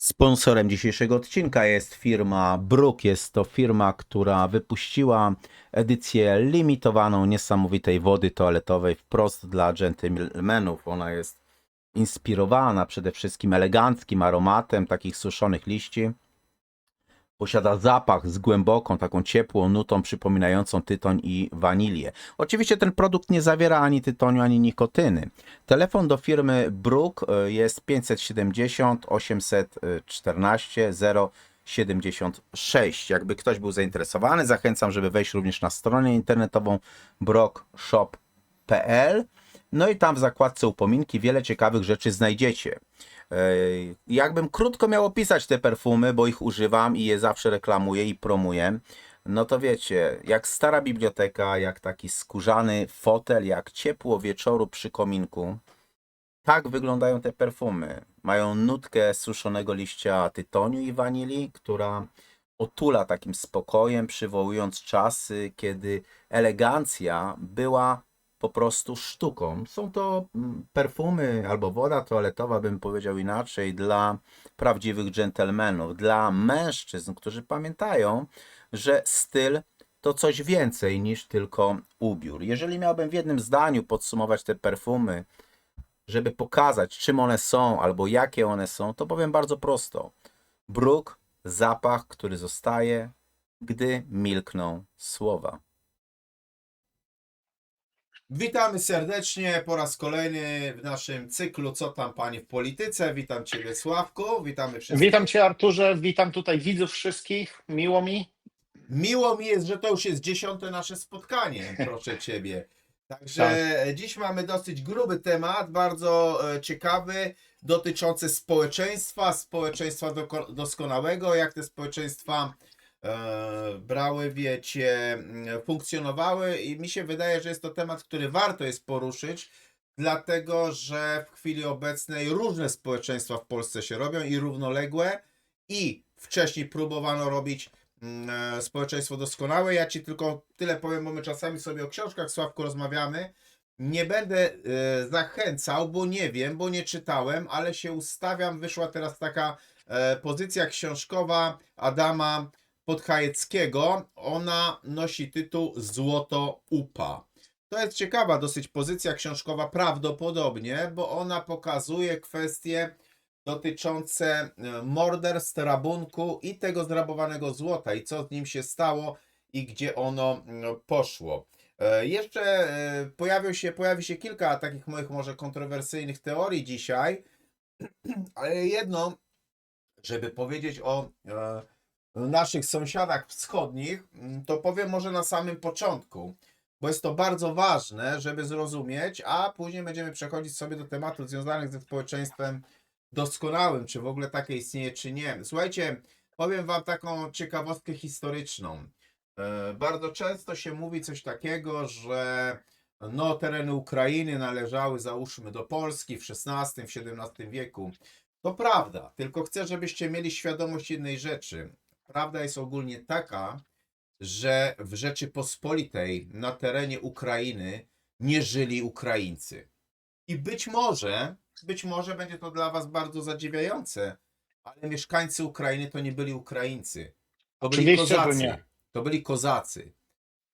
Sponsorem dzisiejszego odcinka jest firma Bruk. Jest to firma, która wypuściła edycję limitowaną niesamowitej wody toaletowej wprost dla dżentelmenów. Ona jest inspirowana przede wszystkim eleganckim aromatem takich suszonych liści. Posiada zapach z głęboką, taką ciepłą nutą przypominającą tytoń i wanilię. Oczywiście ten produkt nie zawiera ani tytoniu, ani nikotyny. Telefon do firmy Bruk jest 570 814 076. Jakby ktoś był zainteresowany, zachęcam, żeby wejść również na stronę internetową brokshop.pl. No i tam w zakładce upominki wiele ciekawych rzeczy znajdziecie. Jakbym krótko miał opisać te perfumy, bo ich używam i je zawsze reklamuję i promuję, no to wiecie, jak stara biblioteka, jak taki skórzany fotel, jak ciepło wieczoru przy kominku, tak wyglądają te perfumy. Mają nutkę suszonego liścia tytoniu i wanilii, która otula takim spokojem, przywołując czasy, kiedy elegancja była po prostu sztuką. Są to perfumy albo woda toaletowa, bym powiedział inaczej, dla prawdziwych dżentelmenów, dla mężczyzn, którzy pamiętają, że styl to coś więcej niż tylko ubiór. Jeżeli miałbym w jednym zdaniu podsumować te perfumy, żeby pokazać, czym one są albo jakie one są, to powiem bardzo prosto. Bruk, zapach, który zostaje, gdy milkną słowa. Witamy serdecznie po raz kolejny w naszym cyklu Co tam panie w polityce. Witam Ciebie, Sławku, witamy wszystkich. Witam Cię, Arturze, witam tutaj widzów wszystkich, miło mi. Miło mi jest, że to już jest 10. nasze spotkanie, proszę Ciebie. Także dziś mamy dosyć gruby temat, bardzo ciekawy, dotyczący społeczeństwa doskonałego, jak te społeczeństwa brały, wiecie, funkcjonowały i mi się wydaje, że jest to temat, który warto jest poruszyć, dlatego że w chwili obecnej różne społeczeństwa w Polsce się robią i równoległe i wcześniej próbowano robić społeczeństwo doskonałe. Ja Ci tylko tyle powiem, bo my czasami sobie o książkach, Sławku, rozmawiamy. Nie będę zachęcał, bo nie wiem, bo nie czytałem, ale się ustawiam. Wyszła teraz taka pozycja książkowa Adama Podchajeckiego. Ona nosi tytuł Złoto UPA. To jest ciekawa dosyć pozycja książkowa prawdopodobnie, bo ona pokazuje kwestie dotyczące morderstw, rabunku i tego zrabowanego złota i co z nim się stało i gdzie ono poszło. Jeszcze pojawi się kilka takich moich może kontrowersyjnych teorii dzisiaj, ale jedno, żeby powiedzieć o naszych sąsiadach wschodnich, to powiem może na samym początku, bo jest to bardzo ważne, żeby zrozumieć, a później będziemy przechodzić sobie do tematów związanych ze społeczeństwem doskonałym, czy w ogóle takie istnieje, czy nie. Słuchajcie, powiem Wam taką ciekawostkę historyczną. Bardzo często się mówi coś takiego, że no, tereny Ukrainy należały, załóżmy, do Polski w XVI, w XVII wieku. To prawda, tylko chcę, żebyście mieli świadomość jednej rzeczy. Prawda jest ogólnie taka, że w Rzeczypospolitej na terenie Ukrainy nie żyli Ukraińcy. I być może będzie to dla Was bardzo zadziwiające, ale mieszkańcy Ukrainy to nie byli Ukraińcy. To byli Oczywiście, że kozacy. nie. To byli kozacy.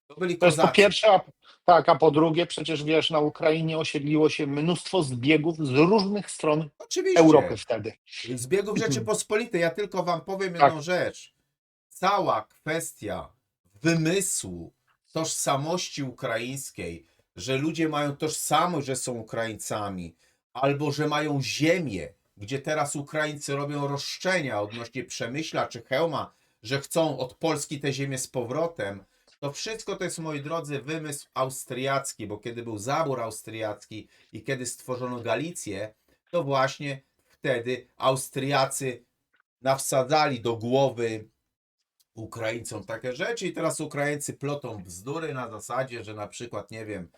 To byli To jest po kozacy. pierwsze, a po drugie, przecież wiesz, na Ukrainie osiedliło się mnóstwo zbiegów z różnych stron Oczywiście. Europy wtedy. Zbiegów Rzeczypospolitej. Ja tylko Wam powiem jedną rzecz. Cała kwestia wymysłu tożsamości ukraińskiej, że ludzie mają tożsamość, że są Ukraińcami, albo że mają ziemię, gdzie teraz Ukraińcy robią roszczenia odnośnie Przemyśla czy Chełma, że chcą od Polski tę ziemię z powrotem, to wszystko to jest, moi drodzy, wymysł austriacki, bo kiedy był zabór austriacki i kiedy stworzono Galicję, to właśnie wtedy Austriacy nawsadzali do głowy Ukraińcom takie rzeczy i teraz Ukraińcy plotą bzdury na zasadzie, że na przykład, nie wiem,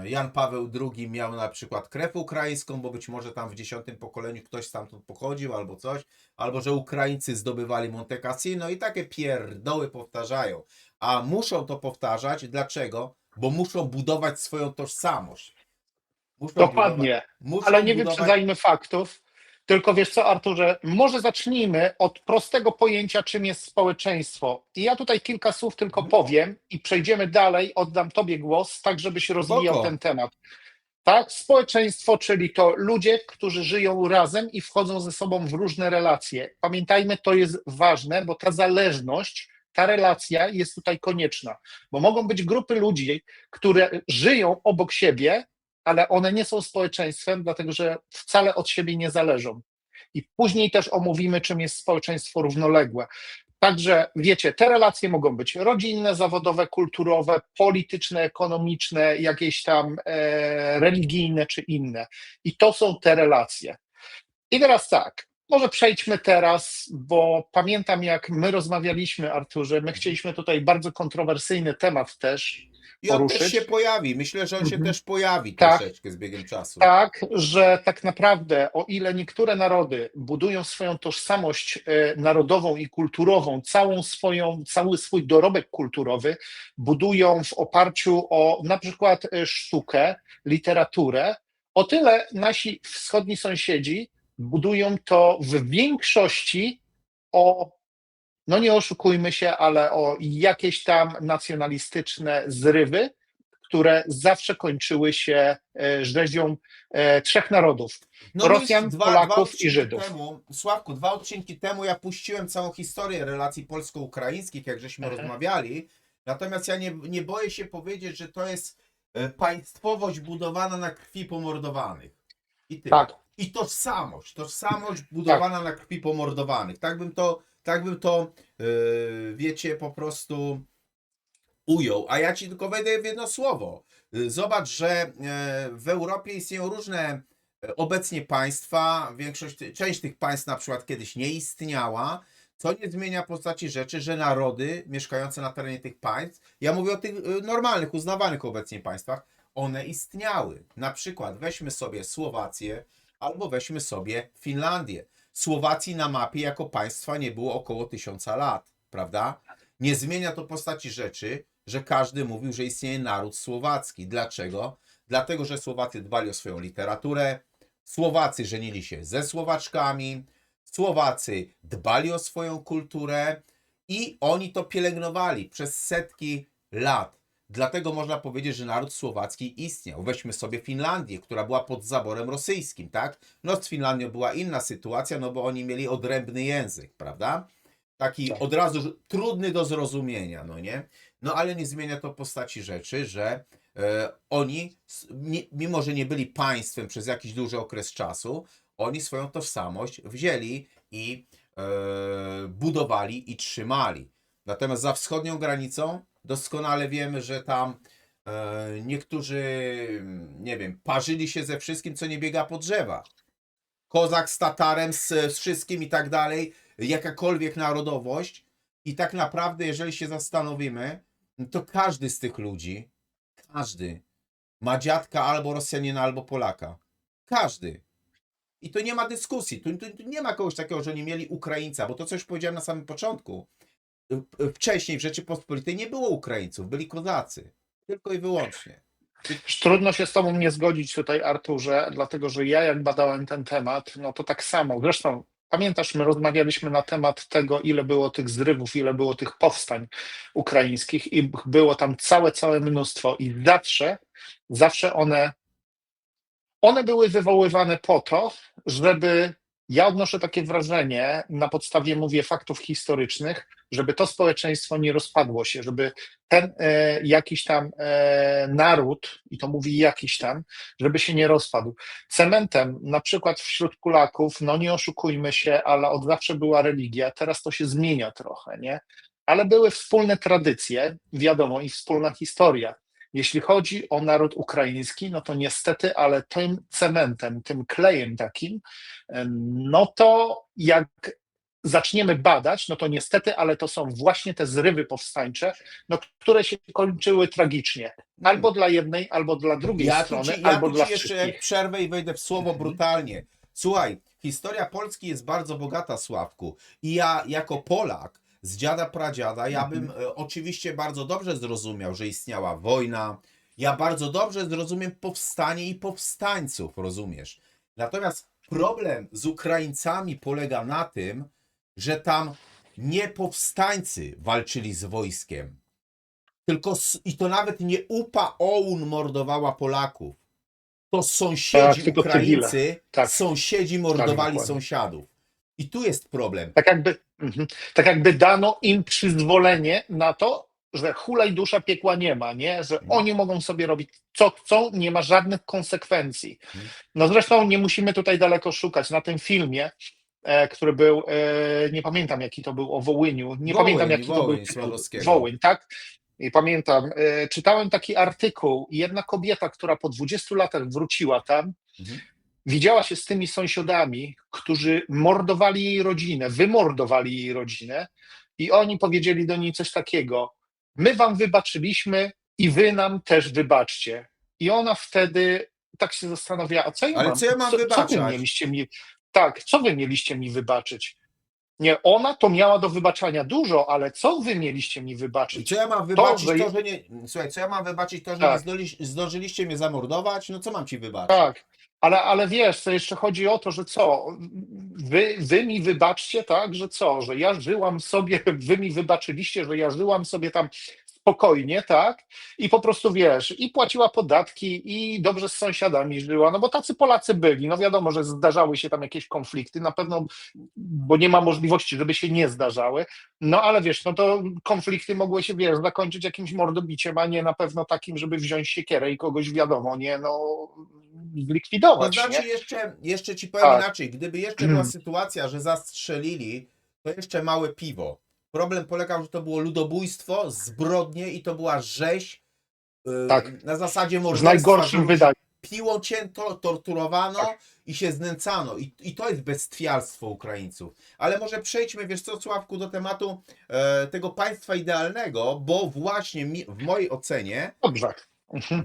Jan Paweł II miał na przykład krew ukraińską, bo być może tam w 10. pokoleniu ktoś stamtąd pochodził albo coś, albo że Ukraińcy zdobywali Monte Cassino i takie pierdoły powtarzają. A muszą to powtarzać, dlaczego? Bo muszą budować swoją tożsamość. Dokładnie, ale nie wyprzedzajmy faktów. Tylko wiesz co, Arturze, może zacznijmy od prostego pojęcia, czym jest społeczeństwo. I ja tutaj kilka słów tylko powiem i przejdziemy dalej, oddam Tobie głos, tak żebyś rozwijał Spoko. ten temat. Tak, społeczeństwo, czyli to ludzie, którzy żyją razem i wchodzą ze sobą w różne relacje. Pamiętajmy, to jest ważne, bo ta zależność, ta relacja jest tutaj konieczna, bo mogą być grupy ludzi, które żyją obok siebie, ale one nie są społeczeństwem, dlatego że wcale od siebie nie zależą. I później też omówimy, czym jest społeczeństwo równoległe. Także wiecie, te relacje mogą być rodzinne, zawodowe, kulturowe, polityczne, ekonomiczne, jakieś tam religijne czy inne. I to są te relacje. I teraz tak, może przejdźmy teraz, bo pamiętam jak my rozmawialiśmy, Arturze, my chcieliśmy tutaj bardzo kontrowersyjny temat też I on też poruszyć. się pojawi. Myślę, że on się Mhm. też pojawi Tak. troszeczkę z biegiem czasu. Tak, że tak naprawdę, o ile niektóre narody budują swoją tożsamość narodową i kulturową, cały swój dorobek kulturowy budują w oparciu o na przykład sztukę, literaturę, o tyle nasi wschodni sąsiedzi budują to w większości no nie oszukujmy się, ale o jakieś tam nacjonalistyczne zrywy, które zawsze kończyły się rzezią trzech narodów: No Rosjan, dwa Polaków i odcinki Żydów. temu, Sławku, 2 odcinki temu ja puściłem całą historię relacji polsko-ukraińskich, jak żeśmy rozmawiali. Natomiast ja nie boję się powiedzieć, że to jest państwowość budowana na krwi pomordowanych. I tyle. Tak, I tożsamość budowana na krwi pomordowanych. Tak bym to wiecie, po prostu ujął. A ja ci tylko wejdę w jedno słowo. Zobacz, że w Europie istnieją różne obecnie państwa, część tych państw na przykład kiedyś nie istniała, co nie zmienia postaci rzeczy, że narody mieszkające na terenie tych państw, ja mówię o tych normalnych, uznawanych obecnie państwach, one istniały. Na przykład weźmy sobie Słowację albo weźmy sobie Finlandię. Słowacji na mapie jako państwa nie było około 1000 lat, prawda? Nie zmienia to postaci rzeczy, że każdy mówił, że istnieje naród słowacki. Dlaczego? Dlatego, że Słowacy dbali o swoją literaturę, Słowacy żenili się ze Słowaczkami, Słowacy dbali o swoją kulturę i oni to pielęgnowali przez setki lat. Dlatego można powiedzieć, że naród słowacki istniał. Weźmy sobie Finlandię, która była pod zaborem rosyjskim, tak? No z Finlandią była inna sytuacja, no bo oni mieli odrębny język, prawda? Taki od razu trudny do zrozumienia, no nie? No ale nie zmienia to postaci rzeczy, że oni, mimo że nie byli państwem przez jakiś duży okres czasu, oni swoją tożsamość wzięli i budowali i trzymali. Natomiast za wschodnią granicą doskonale wiemy, że tam niektórzy, nie wiem, parzyli się ze wszystkim, co nie biega po drzewach. Kozak z Tatarem, z wszystkim i tak dalej, jakakolwiek narodowość. I tak naprawdę, jeżeli się zastanowimy, to każdy z tych ludzi, każdy ma dziadka albo Rosjanina, albo Polaka. Każdy. I to nie ma dyskusji. Tu nie ma kogoś takiego, że nie mieli Ukraińca, bo to, co już powiedziałem na samym początku, wcześniej w Rzeczypospolitej nie było Ukraińców, byli kozacy. Tylko i wyłącznie. trudno się z tobą nie zgodzić tutaj, Arturze, dlatego że ja jak badałem ten temat, no to tak samo. Zresztą pamiętasz, my rozmawialiśmy na temat tego, ile było tych zrywów, ile było tych powstań ukraińskich i było tam całe mnóstwo i zawsze one były wywoływane po to, żeby, ja odnoszę takie wrażenie, na podstawie, mówię, faktów historycznych, żeby to społeczeństwo nie rozpadło się, żeby ten jakiś tam naród, i to mówi jakiś tam, żeby się nie rozpadł. Cementem, na przykład wśród Polaków, no nie oszukujmy się, ale od zawsze była religia, teraz to się zmienia trochę, nie? Ale były wspólne tradycje, wiadomo, i wspólna historia. Jeśli chodzi o naród ukraiński, no to niestety, ale tym cementem, tym klejem takim, no to jak zaczniemy badać, no to niestety, ale to są właśnie te zrywy powstańcze, no, które się kończyły tragicznie. Albo dla jednej, albo dla drugiej strony, albo dla jeszcze wszystkich. przerwę i wejdę w słowo brutalnie. Słuchaj, historia Polski jest bardzo bogata, Sławku. I ja jako Polak z dziada pradziada, ja bym oczywiście bardzo dobrze zrozumiał, że istniała wojna. Ja bardzo dobrze zrozumiem powstanie i powstańców, rozumiesz? Natomiast Problem z Ukraińcami polega na tym, że tam nie powstańcy walczyli z wojskiem, tylko i to nawet nie UPA OUN mordowała Polaków. To sąsiedzi Tak, tylko cywile. Ukraińcy, Tak, sąsiedzi mordowali dokładnie. sąsiadów. I tu jest problem. Tak jakby dano im przyzwolenie na to, że hulaj dusza piekła nie ma, nie? Że oni mogą sobie robić co chcą, nie ma żadnych konsekwencji. No zresztą nie musimy tutaj daleko szukać. Na tym filmie, który był, nie pamiętam jaki to był, o Wołyniu, nie pamiętam jaki to był Wołyń tytuł. Sławowskiego. Wołyń, tak? I pamiętam, czytałem taki artykuł i jedna kobieta, która po 20 latach wróciła tam, widziała się z tymi sąsiadami, którzy mordowali jej rodzinę, wymordowali jej rodzinę i oni powiedzieli do niej coś takiego: my wam wybaczyliśmy i wy nam też wybaczcie. I ona wtedy tak się zastanawiała, a co ja Ale mam, co ja mam co wy wybaczać? mieliście mi, tak, co wy mieliście mi wybaczyć? Nie, ona to miała do wybaczania dużo, ale co wy mieliście mi I wybaczyć? co ja mam wybaczyć że- to, że nie... Słuchaj, co ja mam wybaczyć to, że Tak. nie zdążyliście mnie zamordować? No co mam ci wybaczyć? Tak, ale wiesz, to jeszcze chodzi o to, że co, wy mi wybaczcie, tak, że co, że ja żyłam sobie, wy mi wybaczyliście, że ja żyłam sobie tam spokojnie, tak, i po prostu wiesz, i płaciła podatki, i dobrze z sąsiadami żyła, no bo tacy Polacy byli, no wiadomo, że zdarzały się tam jakieś konflikty, na pewno, bo nie ma możliwości, żeby się nie zdarzały, no ale wiesz, no to konflikty mogły się, wiesz, zakończyć jakimś mordobiciem, a nie na pewno takim, żeby wziąć siekierę i kogoś, wiadomo, nie, no, To zlikwidować, znaczy nie? jeszcze ci powiem Tak. inaczej. Gdyby jeszcze była sytuacja, że zastrzelili, to jeszcze małe piwo. Problem polegał, że to było ludobójstwo, zbrodnie i to była rzeź Tak. na zasadzie W morderstwa. najgorszym że wydaniu. piło cięto, torturowano Tak. i się znęcano. I to jest bestialstwo Ukraińców. Ale może przejdźmy, wiesz co, Sławku, do tematu tego państwa idealnego, bo właśnie w mojej ocenie Dobrze.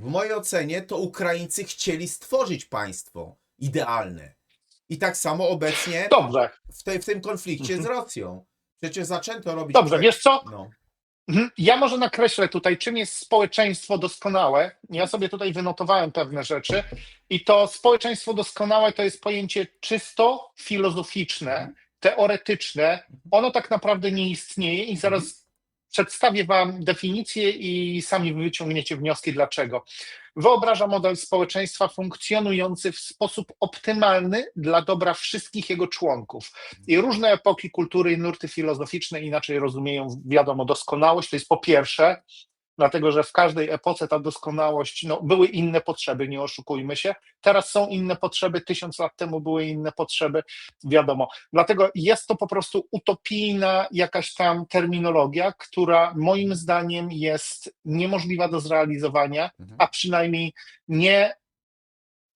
w mojej ocenie to Ukraińcy chcieli stworzyć państwo idealne. I tak samo obecnie Dobrze. w tym konflikcie z Rosją. Przecież zaczęto robić... Dobrze, wiesz co? No. Ja może nakreślę tutaj, czym jest społeczeństwo doskonałe. Ja sobie tutaj wynotowałem pewne rzeczy i to społeczeństwo doskonałe to jest pojęcie czysto filozoficzne, teoretyczne. Ono tak naprawdę nie istnieje i zaraz przedstawię wam definicję i sami wyciągniecie wnioski dlaczego. Wyobraża model społeczeństwa funkcjonujący w sposób optymalny dla dobra wszystkich jego członków. I różne epoki kultury i nurty filozoficzne inaczej rozumieją, wiadomo, doskonałość. To jest po pierwsze, dlatego że w każdej epoce ta doskonałość, no, były inne potrzeby, nie oszukujmy się. Teraz są inne potrzeby, 1000 lat temu były inne potrzeby, wiadomo. Dlatego jest to po prostu utopijna jakaś tam terminologia, która moim zdaniem jest niemożliwa do zrealizowania, a przynajmniej nie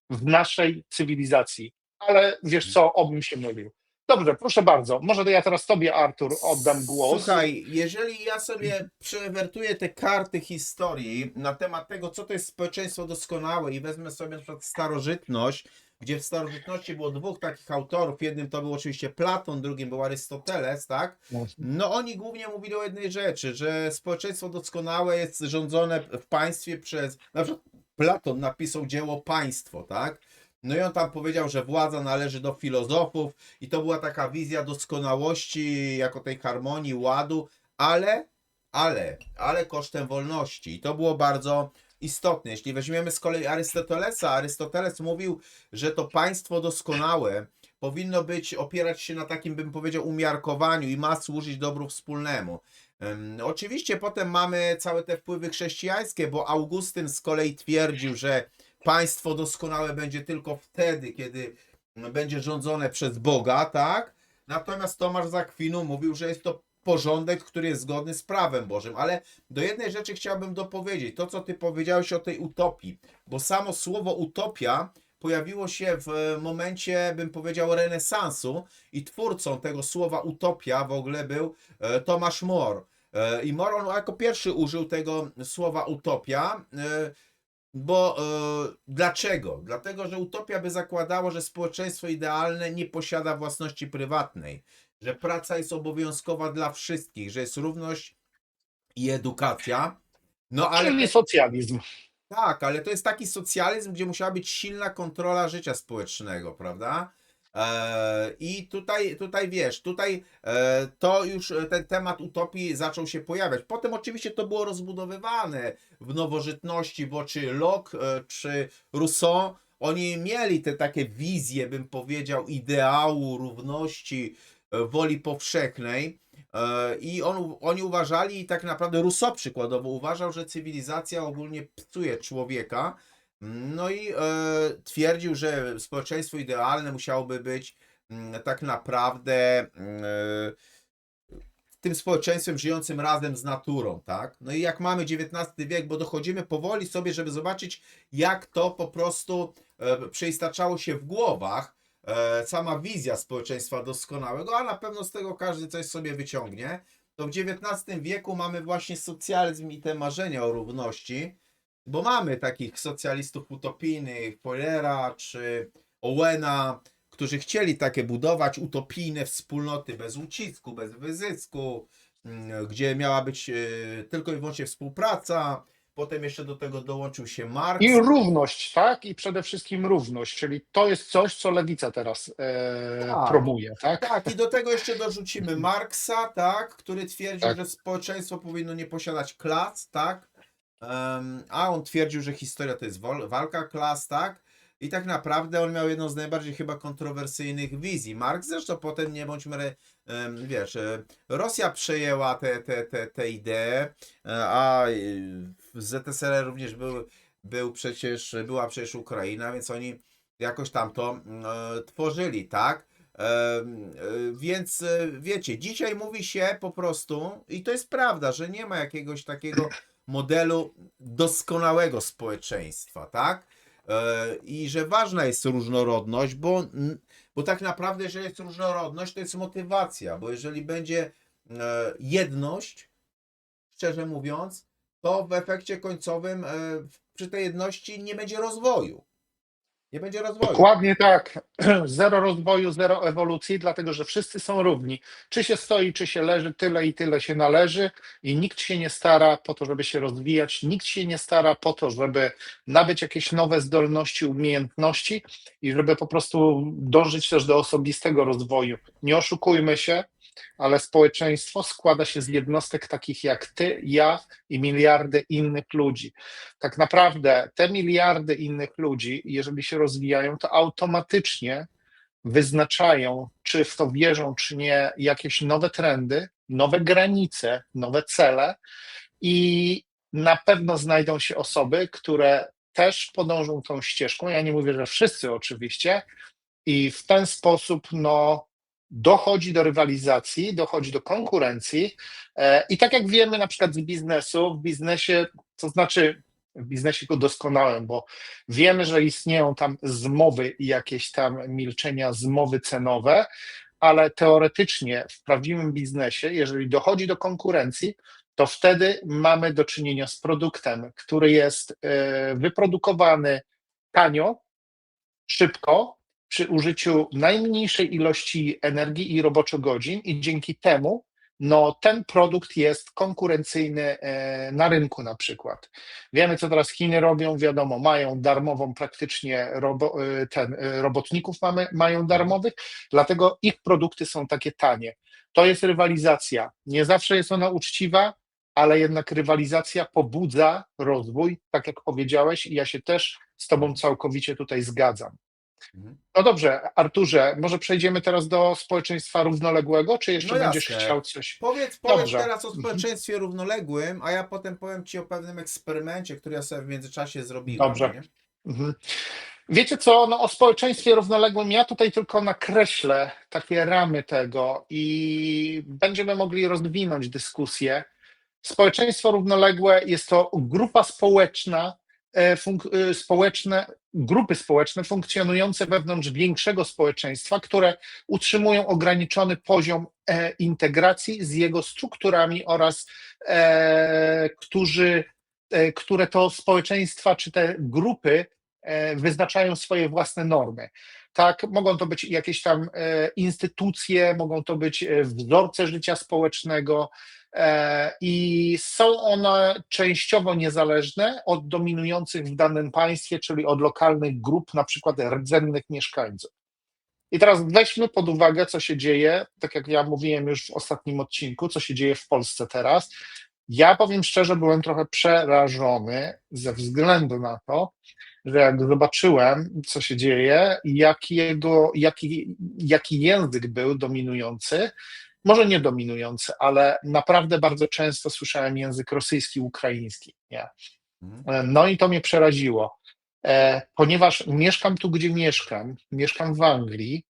w naszej cywilizacji. Ale wiesz co, obym się mylił. Dobrze, proszę bardzo. Może to ja teraz tobie, Artur, oddam głos. Słuchaj, jeżeli ja sobie przewertuję te karty historii na temat tego, co to jest społeczeństwo doskonałe i wezmę sobie na przykład starożytność, gdzie w starożytności było dwóch takich autorów, jednym to był oczywiście Platon, drugim był Arystoteles, tak? No oni głównie mówili o jednej rzeczy, że społeczeństwo doskonałe jest rządzone w państwie przez, na przykład Platon napisał dzieło Państwo, tak? No i on tam powiedział, że władza należy do filozofów i to była taka wizja doskonałości, jako tej harmonii, ładu, ale kosztem wolności. I to było bardzo istotne. Jeśli weźmiemy z kolei Arystotelesa, Arystoteles mówił, że to państwo doskonałe powinno opierać się na takim, bym powiedział, umiarkowaniu i ma służyć dobru wspólnemu. Oczywiście potem mamy całe te wpływy chrześcijańskie, bo Augustyn z kolei twierdził, że państwo doskonałe będzie tylko wtedy, kiedy będzie rządzone przez Boga, tak? Natomiast Tomasz z Akwinu mówił, że jest to porządek, który jest zgodny z prawem Bożym. Ale do jednej rzeczy chciałbym dopowiedzieć. To, co ty powiedziałeś o tej utopii. Bo samo słowo utopia pojawiło się w momencie, bym powiedział, renesansu i twórcą tego słowa utopia w ogóle był Thomas More. I More on jako pierwszy użył tego słowa utopia. Bo dlaczego? Dlatego, że utopia by zakładało, że społeczeństwo idealne nie posiada własności prywatnej, że praca jest obowiązkowa dla wszystkich, że jest równość i edukacja. No ale Czyli socjalizm. tak, ale to jest taki socjalizm, gdzie musiała być silna kontrola życia społecznego, prawda? I tutaj wiesz, to już ten temat utopii zaczął się pojawiać. Potem oczywiście to było rozbudowywane w nowożytności, bo czy Locke czy Rousseau, oni mieli te takie wizje, bym powiedział, ideału, równości, woli powszechnej. I oni uważali, i tak naprawdę Rousseau przykładowo uważał, że cywilizacja ogólnie psuje człowieka. No i twierdził, że społeczeństwo idealne musiałoby być tak naprawdę tym społeczeństwem żyjącym razem z naturą, tak? No i jak mamy XIX wiek, bo dochodzimy powoli sobie, żeby zobaczyć, jak to po prostu przeistaczało się w głowach, sama wizja społeczeństwa doskonałego, a na pewno z tego każdy coś sobie wyciągnie, to w XIX wieku mamy właśnie socjalizm i te marzenia o równości, bo mamy takich socjalistów utopijnych, Fouriera czy Owena, którzy chcieli takie budować utopijne wspólnoty bez ucisku, bez wyzysku, gdzie miała być tylko i wyłącznie współpraca. Potem jeszcze do tego dołączył się Marx. I równość, tak? I przede wszystkim równość, czyli to jest coś, co lewica teraz Tak. promuje, tak? Tak, i do tego jeszcze dorzucimy Marksa, tak, który twierdził, Tak. że społeczeństwo powinno nie posiadać klas, tak, a on twierdził, że historia to jest walka klas, tak, i tak naprawdę on miał jedną z najbardziej chyba kontrowersyjnych wizji. Marks zresztą potem, nie bądźmy, wiesz, Rosja przejęła te idee, a w ZSRR również była przecież Ukraina, więc oni jakoś tam to tworzyli, tak? Więc wiecie, dzisiaj mówi się po prostu, i to jest prawda, że nie ma jakiegoś takiego modelu doskonałego społeczeństwa, tak? I że ważna jest różnorodność, bo tak naprawdę, jeżeli jest różnorodność, to jest motywacja, bo jeżeli będzie jedność, szczerze mówiąc, to w efekcie końcowym przy tej jedności nie będzie rozwoju. Nie będzie rozwoju. Dokładnie tak. Zero rozwoju, zero ewolucji, dlatego że wszyscy są równi. Czy się stoi, czy się leży, tyle i tyle się należy i nikt się nie stara po to, żeby się rozwijać, nikt się nie stara po to, żeby nabyć jakieś nowe zdolności, umiejętności i żeby po prostu dążyć też do osobistego rozwoju. Nie oszukujmy się, ale społeczeństwo składa się z jednostek takich jak ty, ja i miliardy innych ludzi. Tak naprawdę te miliardy innych ludzi, jeżeli się rozwijają, to automatycznie wyznaczają, czy w to wierzą, czy nie, jakieś nowe trendy, nowe granice, nowe cele i na pewno znajdą się osoby, które też podążą tą ścieżką. Ja nie mówię, że wszyscy oczywiście, i w ten sposób dochodzi do rywalizacji, dochodzi do konkurencji. I tak jak wiemy na przykład z biznesu, w biznesie, to znaczy w biznesie go doskonałym, bo wiemy, że istnieją tam zmowy i jakieś tam milczenia, zmowy cenowe, ale teoretycznie w prawdziwym biznesie, jeżeli dochodzi do konkurencji, to wtedy mamy do czynienia z produktem, który jest wyprodukowany tanio, szybko, przy użyciu najmniejszej ilości energii i roboczogodzin i dzięki temu ten produkt jest konkurencyjny na rynku na przykład. Wiemy, co teraz Chiny robią, wiadomo, mają darmową praktycznie robotników mają darmowych, dlatego ich produkty są takie tanie. To jest rywalizacja. Nie zawsze jest ona uczciwa, ale jednak rywalizacja pobudza rozwój, tak jak powiedziałeś, i ja się też z Tobą całkowicie tutaj zgadzam. No dobrze, Arturze, może przejdziemy teraz do społeczeństwa równoległego, czy jeszcze No będziesz jasne. chciał coś? Powiedz Dobrze. teraz o społeczeństwie równoległym, a ja potem powiem Ci o pewnym eksperymencie, który ja sobie w międzyczasie zrobiłem. Dobrze. Nie? Wiecie co, o społeczeństwie równoległym ja tutaj tylko nakreślę takie ramy tego i będziemy mogli rozwinąć dyskusję. Społeczeństwo równoległe jest to grupa społeczna, grupy społeczne funkcjonujące wewnątrz większego społeczeństwa, które utrzymują ograniczony poziom integracji z jego strukturami oraz które to społeczeństwa czy te grupy wyznaczają swoje własne normy. Tak, mogą to być jakieś tam instytucje, mogą to być wzorce życia społecznego i są one częściowo niezależne od dominujących w danym państwie, czyli od lokalnych grup, na przykład rdzennych mieszkańców. I teraz weźmy pod uwagę, co się dzieje, tak jak ja mówiłem już w ostatnim odcinku, co się dzieje w Polsce teraz. Ja powiem szczerze, byłem trochę przerażony ze względu na to, że jak zobaczyłem, co się dzieje, jaki język był dominujący, może nie dominujący, ale naprawdę bardzo często słyszałem język rosyjski, ukraiński. Nie? Mhm. No i to mnie przeraziło, ponieważ mieszkam tu, gdzie mieszkam w Anglii,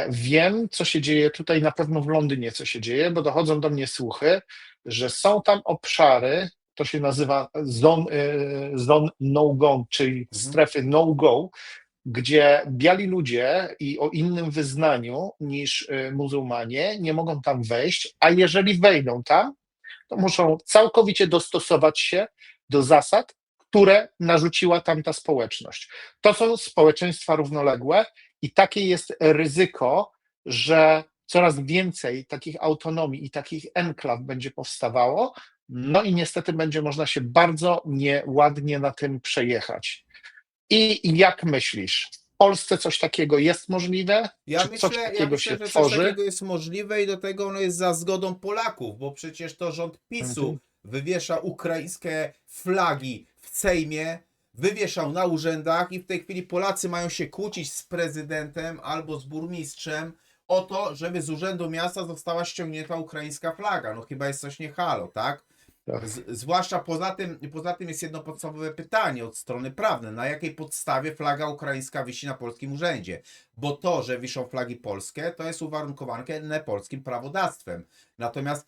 wiem, co się dzieje tutaj, na pewno w Londynie, co się dzieje, bo dochodzą do mnie słuchy, że są tam obszary, to się nazywa zone no-go, czyli Mhm. strefy no-go, gdzie biali ludzie i o innym wyznaniu niż muzułmanie nie mogą tam wejść, a jeżeli wejdą tam, to muszą całkowicie dostosować się do zasad, które narzuciła tamta społeczność. To są społeczeństwa równoległe i takie jest ryzyko, że coraz więcej takich autonomii i takich enklaw będzie powstawało, no i niestety będzie można się bardzo nieładnie na tym przejechać. I jak myślisz, w Polsce coś takiego jest możliwe? Ja Czy coś myślę, ja takiego myślę, się że coś tworzy? takiego jest możliwe i do tego ono jest za zgodą Polaków, bo przecież to rząd PiSu Mhm. wywiesza ukraińskie flagi w Sejmie, wywieszał na urzędach i w tej chwili Polacy mają się kłócić z prezydentem albo z burmistrzem o to, żeby z urzędu miasta została ściągnięta ukraińska flaga. No chyba jest coś nie halo, tak? Zwłaszcza poza tym jest jedno podstawowe pytanie od strony prawnej. Na jakiej podstawie flaga ukraińska wisi na polskim urzędzie? Bo to, że wiszą flagi polskie, to jest uwarunkowane polskim prawodawstwem. Natomiast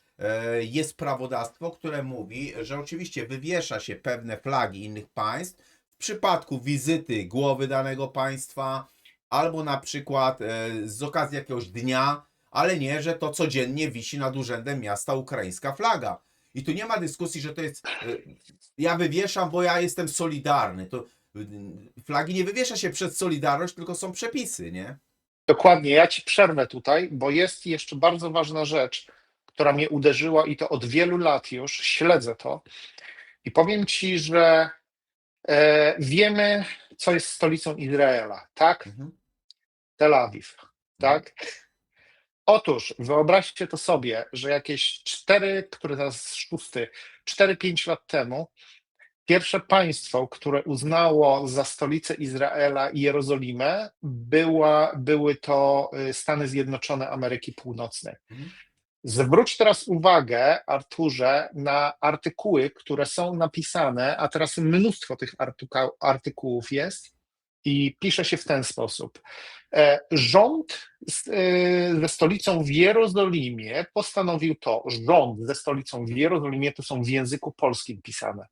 jest prawodawstwo, które mówi, że oczywiście wywiesza się pewne flagi innych państw w przypadku wizyty głowy danego państwa albo na przykład z okazji jakiegoś dnia, ale nie, że to codziennie wisi nad urzędem miasta ukraińska flaga. I tu nie ma dyskusji, że to jest. Ja wywieszam, bo ja jestem solidarny. To flagi nie wywiesza się przez solidarność, tylko są przepisy, nie? Dokładnie, ja ci przerwę tutaj, bo jest jeszcze bardzo ważna rzecz, która mnie uderzyła i to od wielu lat już śledzę to. I powiem ci, że wiemy, co jest stolicą Izraela, tak? Mhm. Tel Awiw, Mhm. tak? Otóż wyobraźcie to sobie, że jakieś 4, które teraz szósty, 4-5 lat temu, pierwsze państwo, które uznało za stolicę Izraela i Jerozolimę, były to Stany Zjednoczone Ameryki Północnej. Mhm. Zwróć teraz uwagę, Arturze, na artykuły, które są napisane, a teraz mnóstwo tych artykułów jest i pisze się w ten sposób. Rząd ze stolicą w Jerozolimie postanowił to. Rząd ze stolicą w Jerozolimie to są w języku polskim pisane.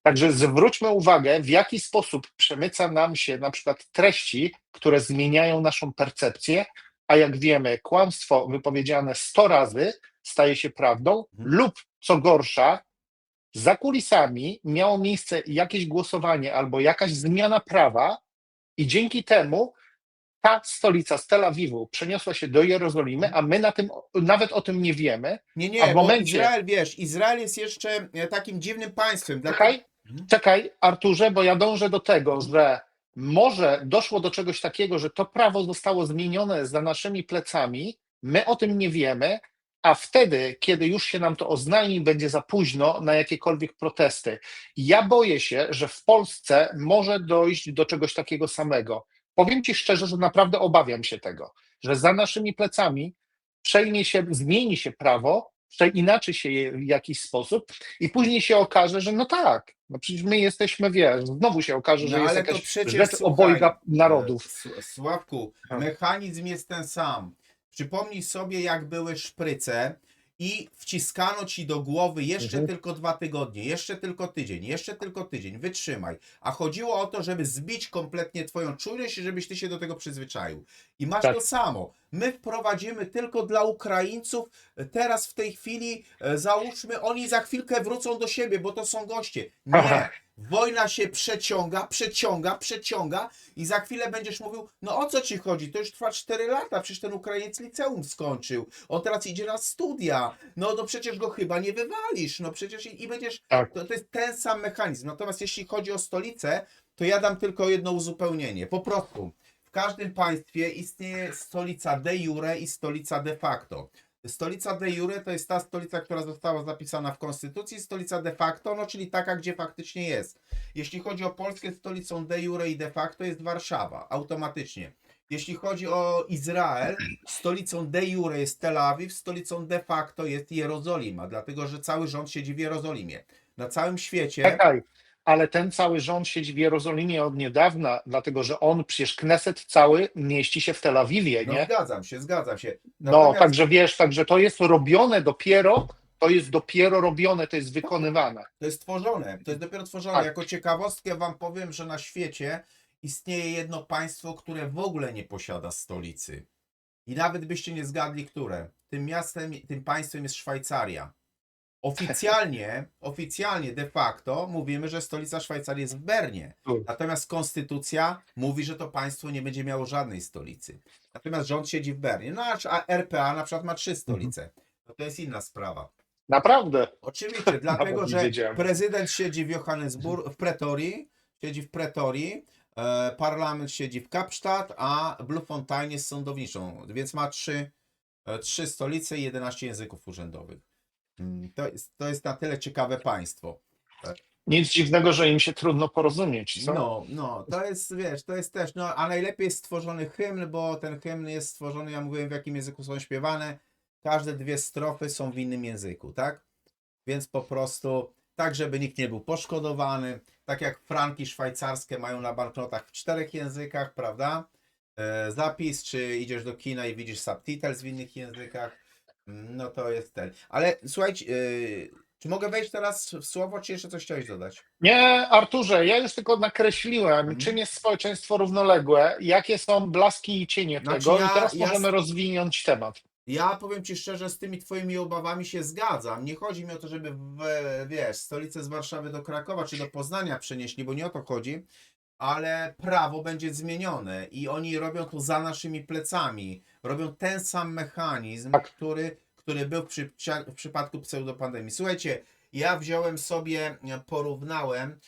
Także zwróćmy uwagę, w jaki sposób przemyca nam się na przykład treści, które zmieniają naszą percepcję, a jak wiemy, kłamstwo wypowiedziane 100 razy staje się prawdą, Mhm. lub co gorsza, za kulisami miało miejsce jakieś głosowanie albo jakaś zmiana prawa i dzięki temu ta stolica z Tel Awiwu przeniosła się do Jerozolimy, a my nawet o tym nie wiemy, Nie, a w nie, bo momencie. Izrael, wiesz, Izrael jest jeszcze takim dziwnym państwem. Czekaj, Mhm. czekaj, Arturze, bo ja dążę do tego, że może doszło do czegoś takiego, że to prawo zostało zmienione za naszymi plecami, my o tym nie wiemy, a wtedy, kiedy już się nam to oznajmi, będzie za późno na jakiekolwiek protesty. Ja boję się, że w Polsce może dojść do czegoś takiego samego. Powiem ci szczerze, że naprawdę obawiam się tego, że za naszymi plecami zmieni się prawo, przeinaczy się je w jakiś sposób i później się okaże, że no tak, no przecież my jesteśmy, wiesz, znowu się okaże, No że jest ale to jakaś przecież rzecz słuchaj, obojga narodów. Sławku, Ha. mechanizm jest ten sam. Przypomnij sobie, jak były szpryce i wciskano ci do głowy jeszcze Mhm. tylko 2 tygodnie, jeszcze tylko tydzień, wytrzymaj. A chodziło o to, żeby zbić kompletnie twoją czujność i żebyś ty się do tego przyzwyczaił. I masz Tak. to samo. My wprowadzimy tylko dla Ukraińców, teraz w tej chwili, załóżmy, oni za chwilkę wrócą do siebie, bo to są goście. Nie. Wojna się przeciąga i za chwilę będziesz mówił, no o co ci chodzi, to już trwa 4 lata, przecież ten Ukrainiec liceum skończył, on teraz idzie na studia, no przecież go chyba nie wywalisz, no przecież i będziesz, Tak. to jest ten sam mechanizm. Natomiast jeśli chodzi o stolicę, to ja dam tylko jedno uzupełnienie, po prostu. W każdym państwie istnieje stolica de jure i stolica de facto. Stolica de jure to jest ta stolica, która została zapisana w Konstytucji, stolica de facto, no czyli taka, gdzie faktycznie jest. Jeśli chodzi o Polskę, stolicą de jure i de facto jest Warszawa, automatycznie. Jeśli chodzi o Izrael, stolicą de jure jest Tel Awiw, stolicą de facto jest Jerozolima, dlatego że cały rząd siedzi w Jerozolimie. Na całym świecie... Czekaj, ale ten cały rząd siedzi w Jerozolimie od niedawna, dlatego że on, przecież Kneset cały mieści się w Tel Awiwie, No nie? zgadzam się, zgadzam się. No, Natomiast także wiesz, także to jest robione dopiero, to jest dopiero robione, to jest wykonywane. to jest tworzone, to jest dopiero tworzone. Tak. Jako ciekawostkę wam powiem, że na świecie istnieje jedno państwo, które w ogóle nie posiada stolicy. I nawet byście nie zgadli, które. Tym miastem, tym państwem jest Szwajcaria. Oficjalnie de facto mówimy, że stolica Szwajcarii jest w Bernie. Natomiast konstytucja mówi, że to państwo nie będzie miało żadnej stolicy. Natomiast rząd siedzi w Bernie. No a RPA na przykład ma 3 stolice. No to jest inna sprawa. Naprawdę. Oczywiście, dlatego Nawet nie że wiedziałem. prezydent siedzi w Johannesburg, w Pretorii, parlament siedzi w Kapsztad, a Bloemfontein jest sądowniczą, więc ma trzy stolice i 11 języków urzędowych. To jest na tyle ciekawe państwo. Nic dziwnego, że im się trudno porozumieć, co? No, to jest, wiesz, to jest też, no, a najlepiej jest stworzony hymn, bo ten hymn jest stworzony, ja mówiłem, w jakim języku są śpiewane, każde 2 strofy są w innym języku, tak? Więc po prostu, tak żeby nikt nie był poszkodowany, tak jak franki szwajcarskie mają na banknotach w 4 językach, prawda? Zapis, czy idziesz do kina i widzisz subtitles w innych językach, no to jest ten. Ale słuchajcie, czy mogę wejść teraz w słowo, czy jeszcze coś chciałeś dodać? Nie, Arturze, ja już tylko nakreśliłem, Mhm. czym jest społeczeństwo równoległe, jakie są blaski i cienie Znaczy tego ja- i teraz ja- możemy rozwinąć temat. Ja powiem Ci szczerze, z tymi Twoimi obawami się zgadzam. Nie chodzi mi o to, żeby, wiesz, stolicę z Warszawy do Krakowa czy do Poznania przenieśli, bo nie o to chodzi, ale prawo będzie zmienione i oni robią to za naszymi plecami. Robią ten sam mechanizm, Tak. który był w przypadku pseudopandemii. Słuchajcie, ja wziąłem sobie, porównałem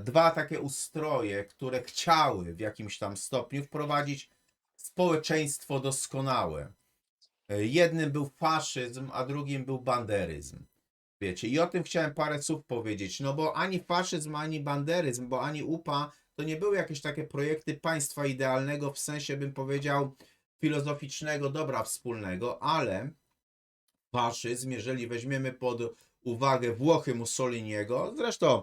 2 takie ustroje, które chciały w jakimś tam stopniu wprowadzić społeczeństwo doskonałe. Jednym był faszyzm, a drugim był banderyzm. Wiecie, i o tym chciałem parę słów powiedzieć, no bo ani faszyzm, ani banderyzm, bo ani UPA to nie były jakieś takie projekty państwa idealnego w sensie, bym powiedział, filozoficznego dobra wspólnego, ale faszyzm, jeżeli weźmiemy pod uwagę Włochy Mussoliniego, zresztą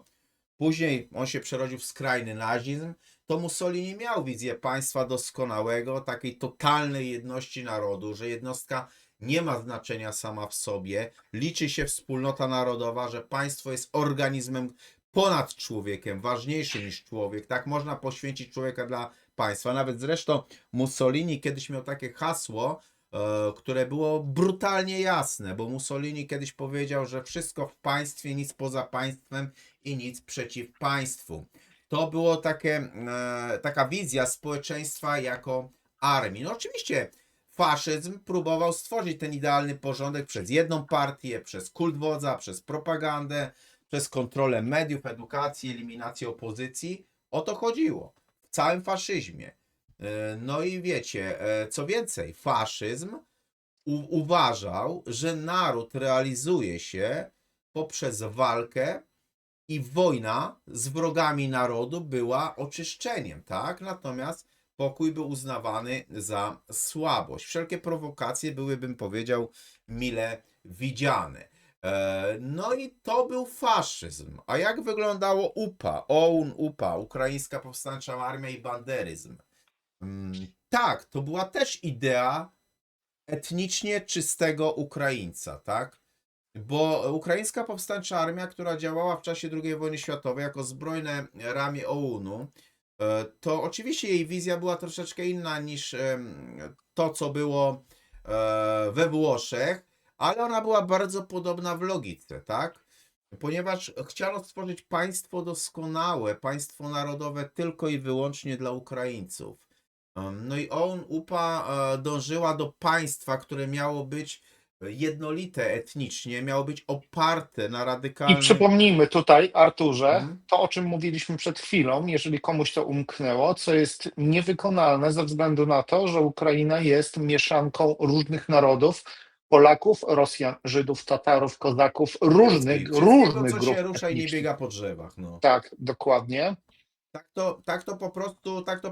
później on się przerodził w skrajny nazizm, to Mussolini miał wizję państwa doskonałego, takiej totalnej jedności narodu, że jednostka nie ma znaczenia sama w sobie, liczy się wspólnota narodowa, że państwo jest organizmem ponad człowiekiem, ważniejszy niż człowiek, tak można poświęcić człowieka dla państwa. Nawet zresztą Mussolini kiedyś miał takie hasło, które było brutalnie jasne, bo Mussolini kiedyś powiedział, że wszystko w państwie, nic poza państwem i nic przeciw państwu. To było taka wizja społeczeństwa jako armii. No oczywiście faszyzm próbował stworzyć ten idealny porządek przez jedną partię, przez kult wodza, przez propagandę, przez kontrolę mediów, edukację, eliminację opozycji. O to chodziło w całym faszyzmie. No i wiecie, co więcej, faszyzm uważał, że naród realizuje się poprzez walkę i wojna z wrogami narodu była oczyszczeniem, tak? Natomiast pokój był uznawany za słabość. Wszelkie prowokacje były, bym powiedział, mile widziane. No i to był faszyzm. A jak wyglądało UPA? OUN, UPA, Ukraińska Powstańcza Armia i banderyzm. Tak, to była też idea etnicznie czystego Ukraińca, tak? Bo Ukraińska Powstańcza Armia, która działała w czasie II wojny światowej jako zbrojne ramię OUN-u, to oczywiście jej wizja była troszeczkę inna niż to, co było we Włoszech, ale ona była bardzo podobna w logice, tak? Ponieważ chciano stworzyć państwo doskonałe, państwo narodowe tylko i wyłącznie dla Ukraińców. No i OUN, UPA dążyła do państwa, które miało być jednolite etnicznie, miało być oparte na I radykalnym... przypomnijmy tutaj, Arturze, Mhm. to o czym mówiliśmy przed chwilą, jeżeli komuś to umknęło, co jest niewykonalne ze względu na to, że Ukraina jest mieszanką różnych narodów, Polaków, Rosjan, Żydów, Tatarów, Kozaków, Wszystkiego, różnych co się grup rusza i nie etnicznych. biega po drzewach, no. Tak, dokładnie. Tak to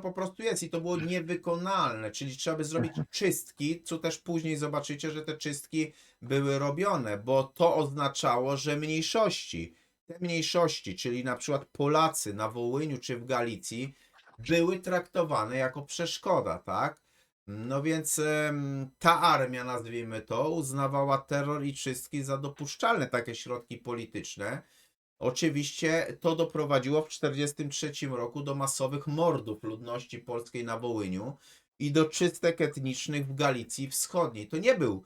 po prostu jest i to było niewykonalne, czyli trzeba by zrobić czystki, co też później zobaczycie, że te czystki były robione, bo to oznaczało, że te mniejszości, czyli na przykład Polacy na Wołyniu czy w Galicji, były traktowane jako przeszkoda, tak? No więc ta armia, nazwijmy to, uznawała terror i czystki za dopuszczalne takie środki polityczne. Oczywiście to doprowadziło w 1943 roku do masowych mordów ludności polskiej na Wołyniu i do czystek etnicznych w Galicji Wschodniej. To nie był,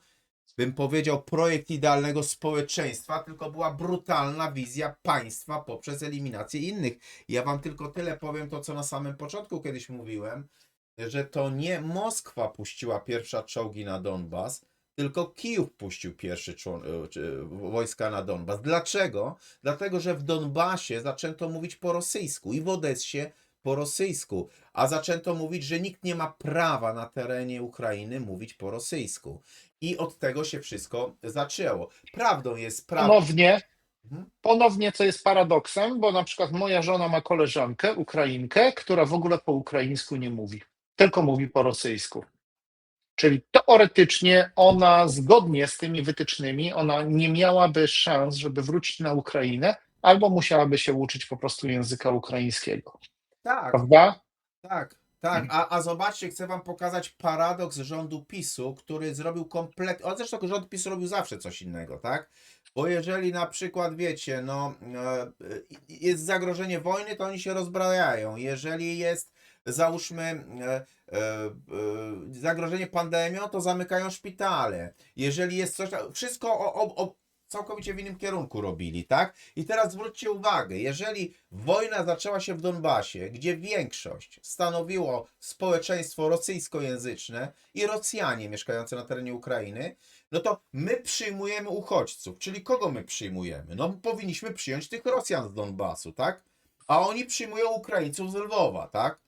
bym powiedział, projekt idealnego społeczeństwa, tylko była brutalna wizja państwa poprzez eliminację innych. Ja wam tylko tyle powiem, to co na samym początku kiedyś mówiłem, że to nie Moskwa puściła pierwsze czołgi na Donbas, tylko Kijów puścił pierwsze wojska na Donbas. Dlaczego? Dlatego, że w Donbasie zaczęto mówić po rosyjsku i w Odessie po rosyjsku, a zaczęto mówić, że nikt nie ma prawa na terenie Ukrainy mówić po rosyjsku. I od tego się wszystko zaczęło. Prawdą jest Ponownie, Mhm. ponownie, co jest paradoksem, bo na przykład moja żona ma koleżankę, Ukrainkę, która w ogóle po ukraińsku nie mówi, tylko mówi po rosyjsku. Czyli teoretycznie ona, zgodnie z tymi wytycznymi, ona nie miałaby szans, żeby wrócić na Ukrainę, albo musiałaby się uczyć po prostu języka ukraińskiego. Tak, Prawda? tak. A zobaczcie, chcę wam pokazać paradoks rządu PiSu, który zrobił kompletnie. O, zresztą rząd PiSu robił zawsze coś innego, tak? Bo jeżeli na przykład, wiecie, no, jest zagrożenie wojny, to oni się rozbrajają. Jeżeli jest, załóżmy, zagrożenie pandemią, to zamykają szpitale. Jeżeli jest coś, wszystko całkowicie w innym kierunku robili, tak? I teraz zwróćcie uwagę, jeżeli wojna zaczęła się w Donbasie, gdzie większość stanowiło społeczeństwo rosyjskojęzyczne i Rosjanie mieszkający na terenie Ukrainy, no to my przyjmujemy uchodźców. Czyli kogo my przyjmujemy? No powinniśmy przyjąć tych Rosjan z Donbasu, tak? A oni przyjmują Ukraińców z Lwowa, tak?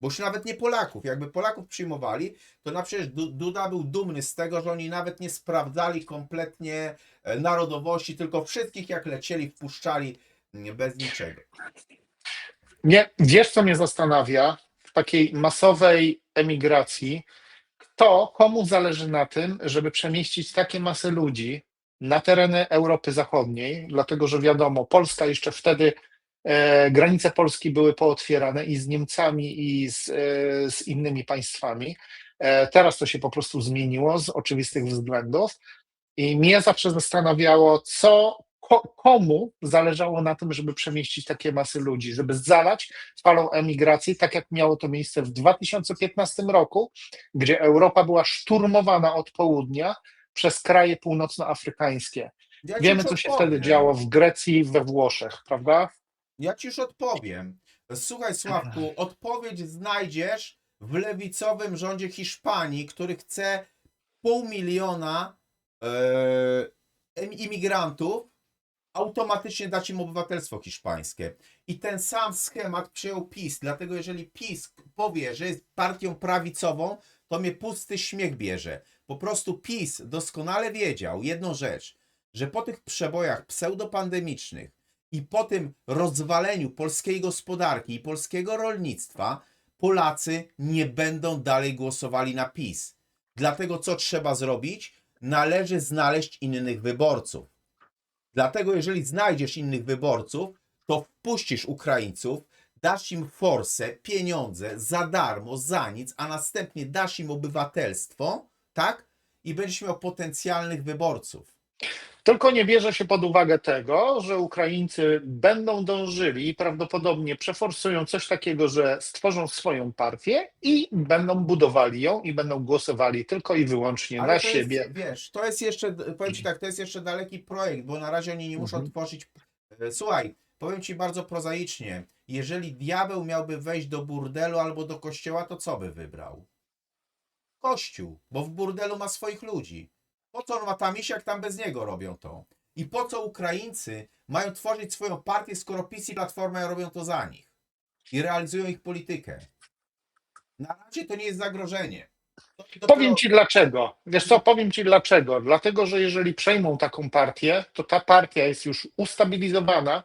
Bo już nawet nie Polaków. Jakby Polaków przyjmowali, to na przecież Duda był dumny z tego, że oni nawet nie sprawdzali kompletnie narodowości, tylko wszystkich jak lecieli wpuszczali bez niczego. Nie, wiesz, co mnie zastanawia w takiej masowej emigracji, komu zależy na tym, żeby przemieścić takie masy ludzi na tereny Europy Zachodniej, dlatego że wiadomo, Polska jeszcze wtedy, granice Polski były pootwierane i z Niemcami, i z innymi państwami. Teraz to się po prostu zmieniło z oczywistych względów. I mnie zawsze zastanawiało, komu zależało na tym, żeby przemieścić takie masy ludzi, żeby zalać falą emigracji, tak jak miało to miejsce w 2015 roku, gdzie Europa była szturmowana od południa przez kraje północnoafrykańskie. Ja ci Wiemy, już co się wtedy odpowiem. działo w Grecji, we Włoszech, prawda? Ja ci już odpowiem. Słuchaj, Sławku, odpowiedź znajdziesz w lewicowym rządzie Hiszpanii, który chce 500 000 imigrantów automatycznie dać im obywatelstwo hiszpańskie. I ten sam schemat przyjął PiS, dlatego jeżeli PiS powie, że jest partią prawicową, to mnie pusty śmiech bierze. Po prostu PiS doskonale wiedział jedną rzecz, że po tych przebojach pseudopandemicznych i po tym rozwaleniu polskiej gospodarki i polskiego rolnictwa, Polacy nie będą dalej głosowali na PiS. Dlatego co trzeba zrobić? Należy znaleźć innych wyborców. Dlatego jeżeli znajdziesz innych wyborców, to wpuścisz Ukraińców, dasz im forsę, pieniądze za darmo, za nic, a następnie dasz im obywatelstwo, tak? I będziesz miał potencjalnych wyborców. Tylko nie bierze się pod uwagę tego, że Ukraińcy będą dążyli i prawdopodobnie przeforsują coś takiego, że stworzą swoją partię i będą budowali ją i będą głosowali tylko i wyłącznie Ale na to jest, siebie. wiesz, to jest jeszcze, powiem ci tak, to jest jeszcze daleki projekt, bo na razie oni nie muszą Mhm. tworzyć. Słuchaj, powiem ci bardzo prozaicznie, jeżeli diabeł miałby wejść do burdelu albo do kościoła, to co by wybrał? Kościół, bo w burdelu ma swoich ludzi. Po co on ma tam iść, jak tam bez niego robią to? I po co Ukraińcy mają tworzyć swoją partię, skoro PiS i Platforma robią to za nich i realizują ich politykę? Na razie to nie jest zagrożenie. To Powiem dopiero... ci dlaczego. Wiesz co, powiem ci dlaczego. Dlatego, że jeżeli przejmą taką partię, to ta partia jest już ustabilizowana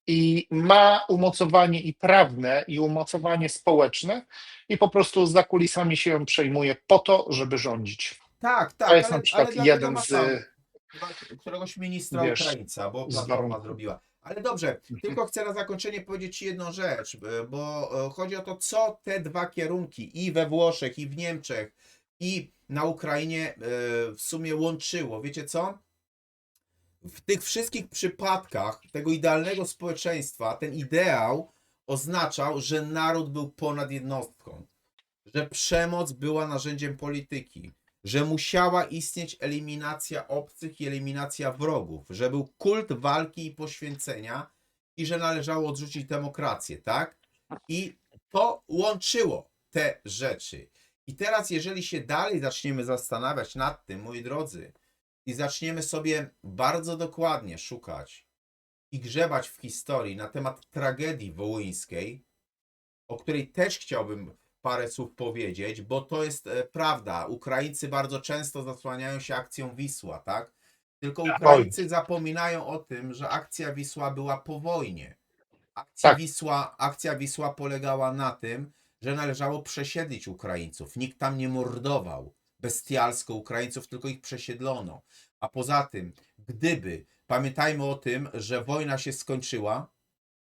i ma umocowanie i prawne, i umocowanie społeczne, i po prostu za kulisami się ją przejmuje po to, żeby rządzić. Tak, To tak, jest na ale przykład dlatego jeden masz z, tam któregoś ministra wiesz, Ukraińca, bo z Platforma warunków. zrobiła. Ale dobrze, tylko chcę na zakończenie powiedzieć Ci jedną rzecz, bo chodzi o to, co te dwa kierunki i we Włoszech, i w Niemczech, i na Ukrainie w sumie łączyło. Wiecie co? W tych wszystkich przypadkach tego idealnego społeczeństwa, ten ideał oznaczał, że naród był ponad jednostką, że przemoc była narzędziem polityki, że musiała istnieć eliminacja obcych i eliminacja wrogów, że był kult walki i poświęcenia i że należało odrzucić demokrację, tak? I to łączyło te rzeczy. I teraz, jeżeli się dalej zaczniemy zastanawiać nad tym, moi drodzy, i zaczniemy sobie bardzo dokładnie szukać i grzebać w historii na temat tragedii wołyńskiej, o której też chciałbym parę słów powiedzieć, bo to jest prawda. Ukraińcy bardzo często zasłaniają się akcją Wisła, tak? Tylko Ukraińcy zapominają o tym, że akcja Wisła była po wojnie. Tak. Akcja Wisła polegała na tym, że należało przesiedlić Ukraińców. Nikt tam nie mordował bestialsko Ukraińców, tylko ich przesiedlono. A poza tym, pamiętajmy o tym, że wojna się skończyła,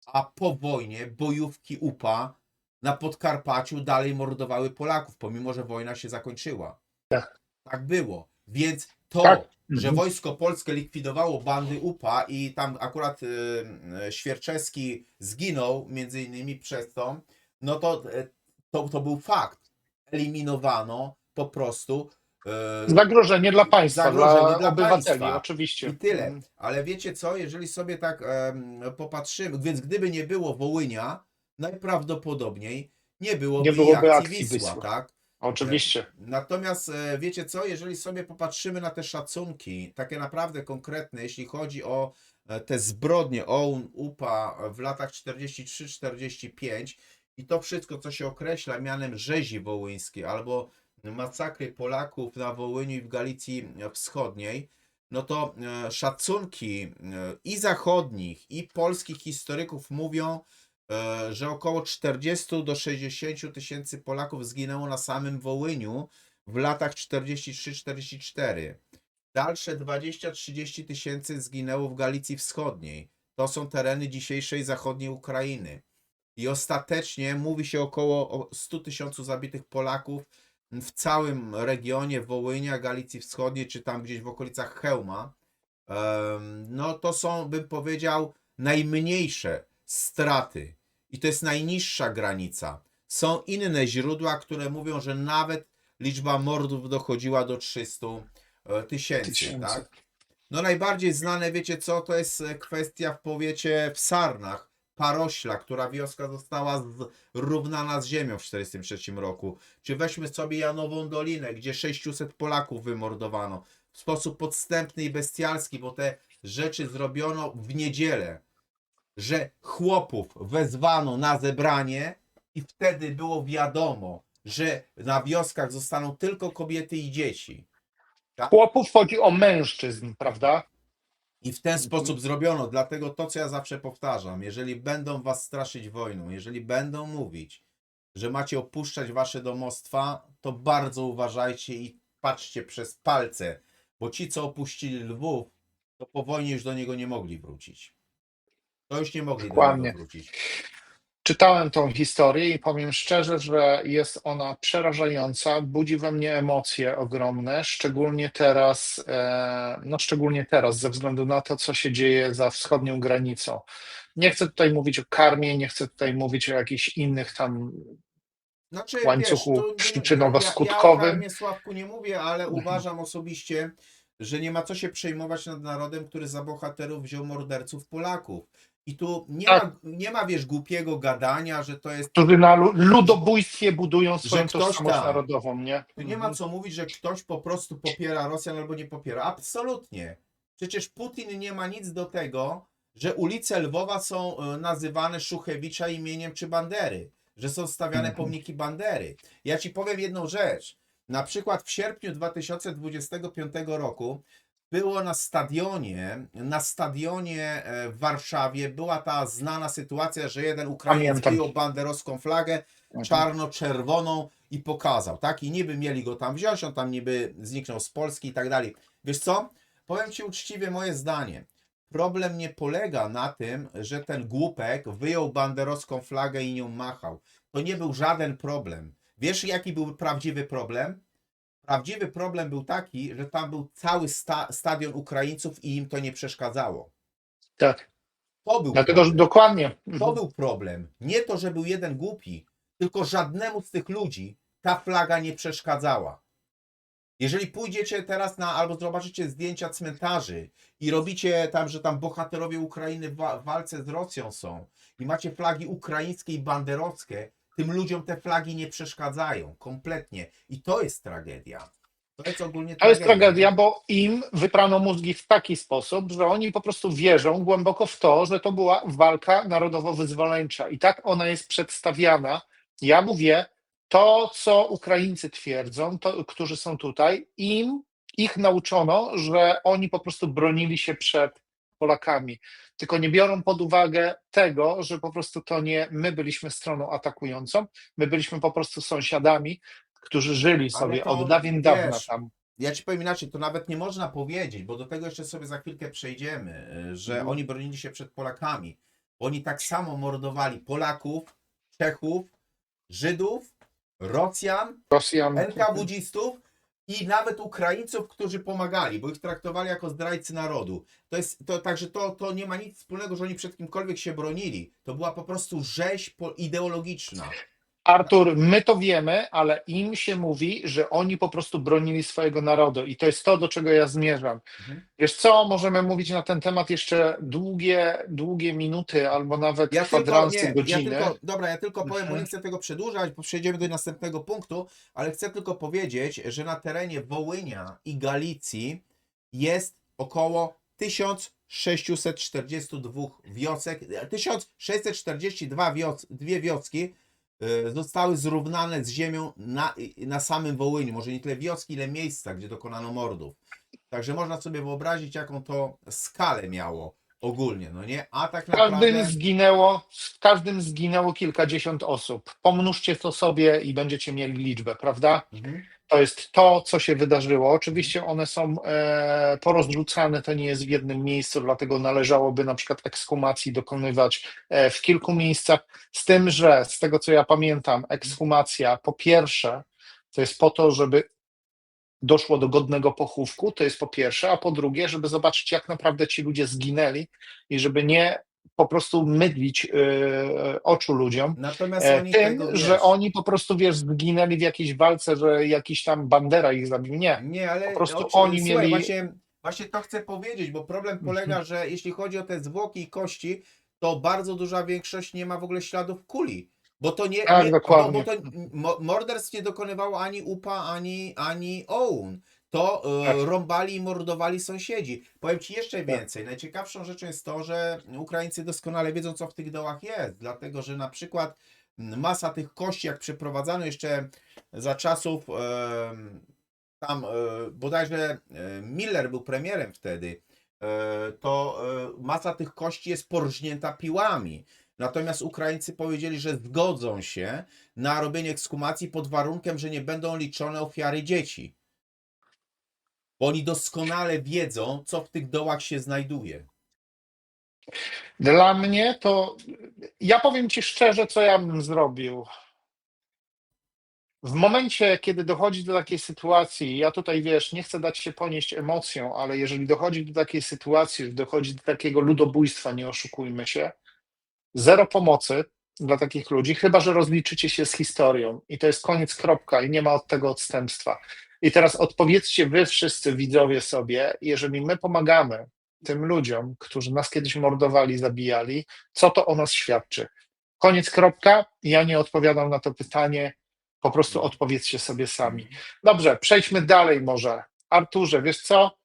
a po wojnie bojówki UPA na Podkarpaciu dalej mordowały Polaków, pomimo że wojna się zakończyła. Tak było. Więc to, Tak. że wojsko polskie likwidowało bandy UPA i tam akurat Świerczewski zginął między innymi przez to, no to był fakt. Eliminowano po prostu Zagrożenie dla państwa, zagrożenie dla obywateli, państwa. oczywiście. I tyle. Ale wiecie co, jeżeli sobie tak popatrzymy, więc gdyby nie było Wołynia, najprawdopodobniej nie byłoby, Nie byłoby i akcji akcji Wisła, Wisła. tak? Oczywiście. Natomiast wiecie co, jeżeli sobie popatrzymy na te szacunki, takie naprawdę konkretne, jeśli chodzi o te zbrodnie OUN, UPA w latach 43-45 i to wszystko, co się określa mianem rzezi wołyńskiej albo masakry Polaków na Wołyniu i w Galicji Wschodniej, no to szacunki i zachodnich, i polskich historyków mówią, że około 40 do 60 tysięcy Polaków zginęło na samym Wołyniu w latach 43-44. Dalsze 20-30 tysięcy zginęło w Galicji Wschodniej. To są tereny dzisiejszej zachodniej Ukrainy. I ostatecznie mówi się około 100 tysięcy zabitych Polaków w całym regionie Wołynia, Galicji Wschodniej, czy tam gdzieś w okolicach Chełma. No to są, bym powiedział, najmniejsze straty. I to jest najniższa granica. Są inne źródła, które mówią, że nawet liczba mordów dochodziła do 300 tysięcy. Tak? No najbardziej znane, wiecie co, to jest kwestia w powiecie w Sarnach, Parośla, która wioska została zrównana z ziemią w 1943 roku. Czy weźmy sobie Janową Dolinę, gdzie 600 Polaków wymordowano w sposób podstępny i bestialski, bo te rzeczy zrobiono w niedzielę, że chłopów wezwano na zebranie i wtedy było wiadomo, że na wioskach zostaną tylko kobiety i dzieci. Chłopów chodzi o mężczyzn, prawda? I w ten sposób zrobiono, dlatego to, co ja zawsze powtarzam, jeżeli będą was straszyć wojną, jeżeli będą mówić, że macie opuszczać wasze domostwa, to bardzo uważajcie i patrzcie przez palce, bo ci, co opuścili Lwów, to po wojnie już do niego nie mogli wrócić. To już nie mogli do Dokładnie. niego wrócić. Czytałem tą historię i powiem szczerze, że jest ona przerażająca, budzi we mnie emocje ogromne, szczególnie teraz, ze względu na to, co się dzieje za wschodnią granicą. Nie chcę tutaj mówić o karmie, nie chcę tutaj mówić o jakichś innych tam Znaczy, łańcuchu wiesz, ja o przyczynowo-skutkowym. karmie, Sławku, nie mówię, ale uważam osobiście, że nie ma co się przejmować nad narodem, który za bohaterów wziął morderców Polaków. I tu Tak, nie ma, wiesz, głupiego gadania, że to jest, którzy na ludobójstwie budują że swoją ktoś tożsamość tam. narodową, nie? Tu nie ma co mówić, że ktoś po prostu popiera Rosjan albo nie popiera. Absolutnie. Przecież Putin nie ma nic do tego, że ulice Lwowa są nazywane Szuchewicza imieniem czy Bandery, że są stawiane pomniki Bandery. Ja ci powiem jedną rzecz. Na przykład w sierpniu 2025 roku było na stadionie w Warszawie była ta znana sytuacja, że jeden Ukrainiec Pamiętam. wyjął banderowską flagę czarno-czerwoną i pokazał, tak? I niby mieli go tam wziąć, on tam niby zniknął z Polski i tak dalej. Wiesz co? Powiem ci uczciwie moje zdanie. Problem nie polega na tym, że ten głupek wyjął banderowską flagę i nią machał. To nie był żaden problem. Wiesz, jaki był prawdziwy problem? Prawdziwy problem był taki, że tam był cały stadion Ukraińców i im to nie przeszkadzało. Tak. To był Dlatego, że problem. dokładnie. To był problem. Nie to, że był jeden głupi, tylko żadnemu z tych ludzi ta flaga nie przeszkadzała. Jeżeli pójdziecie teraz albo zobaczycie zdjęcia cmentarzy i robicie tam, że tam bohaterowie Ukrainy w walce z Rosją są i macie flagi ukraińskie i banderowskie, tym ludziom te flagi nie przeszkadzają kompletnie. I to jest tragedia. To jest ogólnie To jest tragedia. tragedia, bo im wyprano mózgi w taki sposób, że oni po prostu wierzą głęboko w to, że to była walka narodowo-wyzwoleńcza. I tak ona jest przedstawiana. Ja mówię, to co Ukraińcy twierdzą, którzy są tutaj, ich nauczono, że oni po prostu bronili się przed Polakami. Tylko nie biorą pod uwagę tego, że po prostu to nie my byliśmy stroną atakującą, my byliśmy po prostu sąsiadami, którzy żyli Ale sobie to, od dawien dawna wiesz, tam. ja ci powiem inaczej, to nawet nie można powiedzieć, bo do tego jeszcze sobie za chwilkę przejdziemy, że oni bronili się przed Polakami. Oni tak samo mordowali Polaków, Czechów, Żydów, Rosjan, Rosjan. NKWD-stów i nawet Ukraińców, którzy pomagali, bo ich traktowali jako zdrajcy narodu. Także to nie ma nic wspólnego, że oni przed kimkolwiek się bronili. To była po prostu rzeź ideologiczna. Artur, my to wiemy, ale im się mówi, że oni po prostu bronili swojego narodu i to jest to, do czego ja zmierzam. Mhm. Wiesz co, możemy mówić na ten temat jeszcze długie minuty albo nawet kwadransy godziny. Ja tylko powiem, bo nie chcę tego przedłużać, bo przejdziemy do następnego punktu, ale chcę tylko powiedzieć, że na terenie Wołynia i Galicji jest około 1642 wiosek, 1642 dwie wioski zostały zrównane z ziemią na samym Wołyniu. Może nie tyle wioski, ile miejsca, gdzie dokonano mordów. Także można sobie wyobrazić, jaką to skalę miało ogólnie, no nie? A tak naprawdę... W każdym zginęło kilkadziesiąt osób. Pomnóżcie to sobie i będziecie mieli liczbę, prawda? Mhm. To jest to, co się wydarzyło. Oczywiście one są porozrzucane, to nie jest w jednym miejscu, dlatego należałoby na przykład ekshumacji dokonywać w kilku miejscach. Z tym, że z tego, co ja pamiętam, ekshumacja po pierwsze to jest po to, żeby doszło do godnego pochówku, to jest po pierwsze, a po drugie, żeby zobaczyć, jak naprawdę ci ludzie zginęli i żeby nie po prostu mydlić oczu ludziom Natomiast oni tym, tego, wiesz, że oni po prostu, wiesz, zginęli w jakiejś walce, że jakiś tam Bandera ich zabił. Nie, nie, ale po prostu oni słuchaj, mieli... właśnie to chcę powiedzieć, bo problem polega, że jeśli chodzi o te zwłoki i kości, to bardzo duża większość nie ma w ogóle śladów kuli. Bo to nie, Tak, nie dokładnie. bo to morderstw nie dokonywało ani UPA, ani OUN. To Tak. rąbali i mordowali sąsiedzi. Powiem ci jeszcze więcej. Najciekawszą rzeczą jest to, że Ukraińcy doskonale wiedzą, co w tych dołach jest. Dlatego, że na przykład masa tych kości, jak przeprowadzano jeszcze za czasów tam bodajże Miller był premierem wtedy, to masa tych kości jest porżnięta piłami. Natomiast Ukraińcy powiedzieli, że zgodzą się na robienie ekshumacji pod warunkiem, że nie będą liczone ofiary dzieci. Bo oni doskonale wiedzą, co w tych dołach się znajduje. Dla mnie to... Ja powiem ci szczerze, co ja bym zrobił. W momencie, kiedy dochodzi do takiej sytuacji, ja tutaj, wiesz, nie chcę dać się ponieść emocją, ale jeżeli dochodzi do takiej sytuacji, że dochodzi do takiego ludobójstwa, nie oszukujmy się, zero pomocy dla takich ludzi, chyba że rozliczycie się z historią i to jest koniec, kropka i nie ma od tego odstępstwa. I teraz odpowiedzcie wy wszyscy widzowie sobie, jeżeli my pomagamy tym ludziom, którzy nas kiedyś mordowali, zabijali, co to o nas świadczy? Koniec, kropka. Ja nie odpowiadam na to pytanie. Po prostu odpowiedzcie sobie sami. Dobrze, przejdźmy dalej może. Arturze, wiesz co?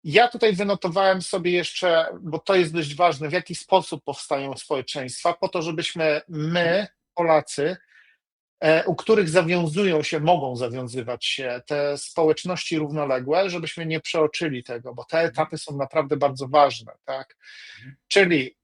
Ja tutaj wynotowałem sobie jeszcze, bo to jest dość ważne, w jaki sposób powstają społeczeństwa, po to, żebyśmy my, Polacy, u których zawiązują się, mogą zawiązywać się te społeczności równoległe, żebyśmy nie przeoczyli tego, bo te etapy są naprawdę bardzo ważne, tak? Czyli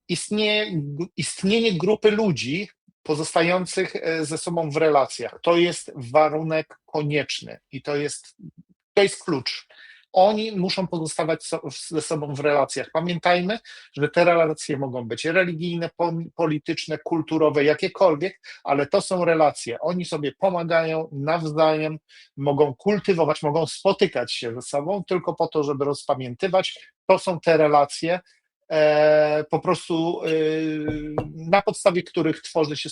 istnienie grupy ludzi pozostających ze sobą w relacjach. To jest warunek konieczny i to jest klucz. Oni muszą pozostawać ze sobą w relacjach. Pamiętajmy, że te relacje mogą być religijne, polityczne, kulturowe, jakiekolwiek, ale to są relacje. Oni sobie pomagają nawzajem, mogą kultywować, mogą spotykać się ze sobą tylko po to, żeby rozpamiętywać. To są te relacje, po prostu na podstawie których tworzy się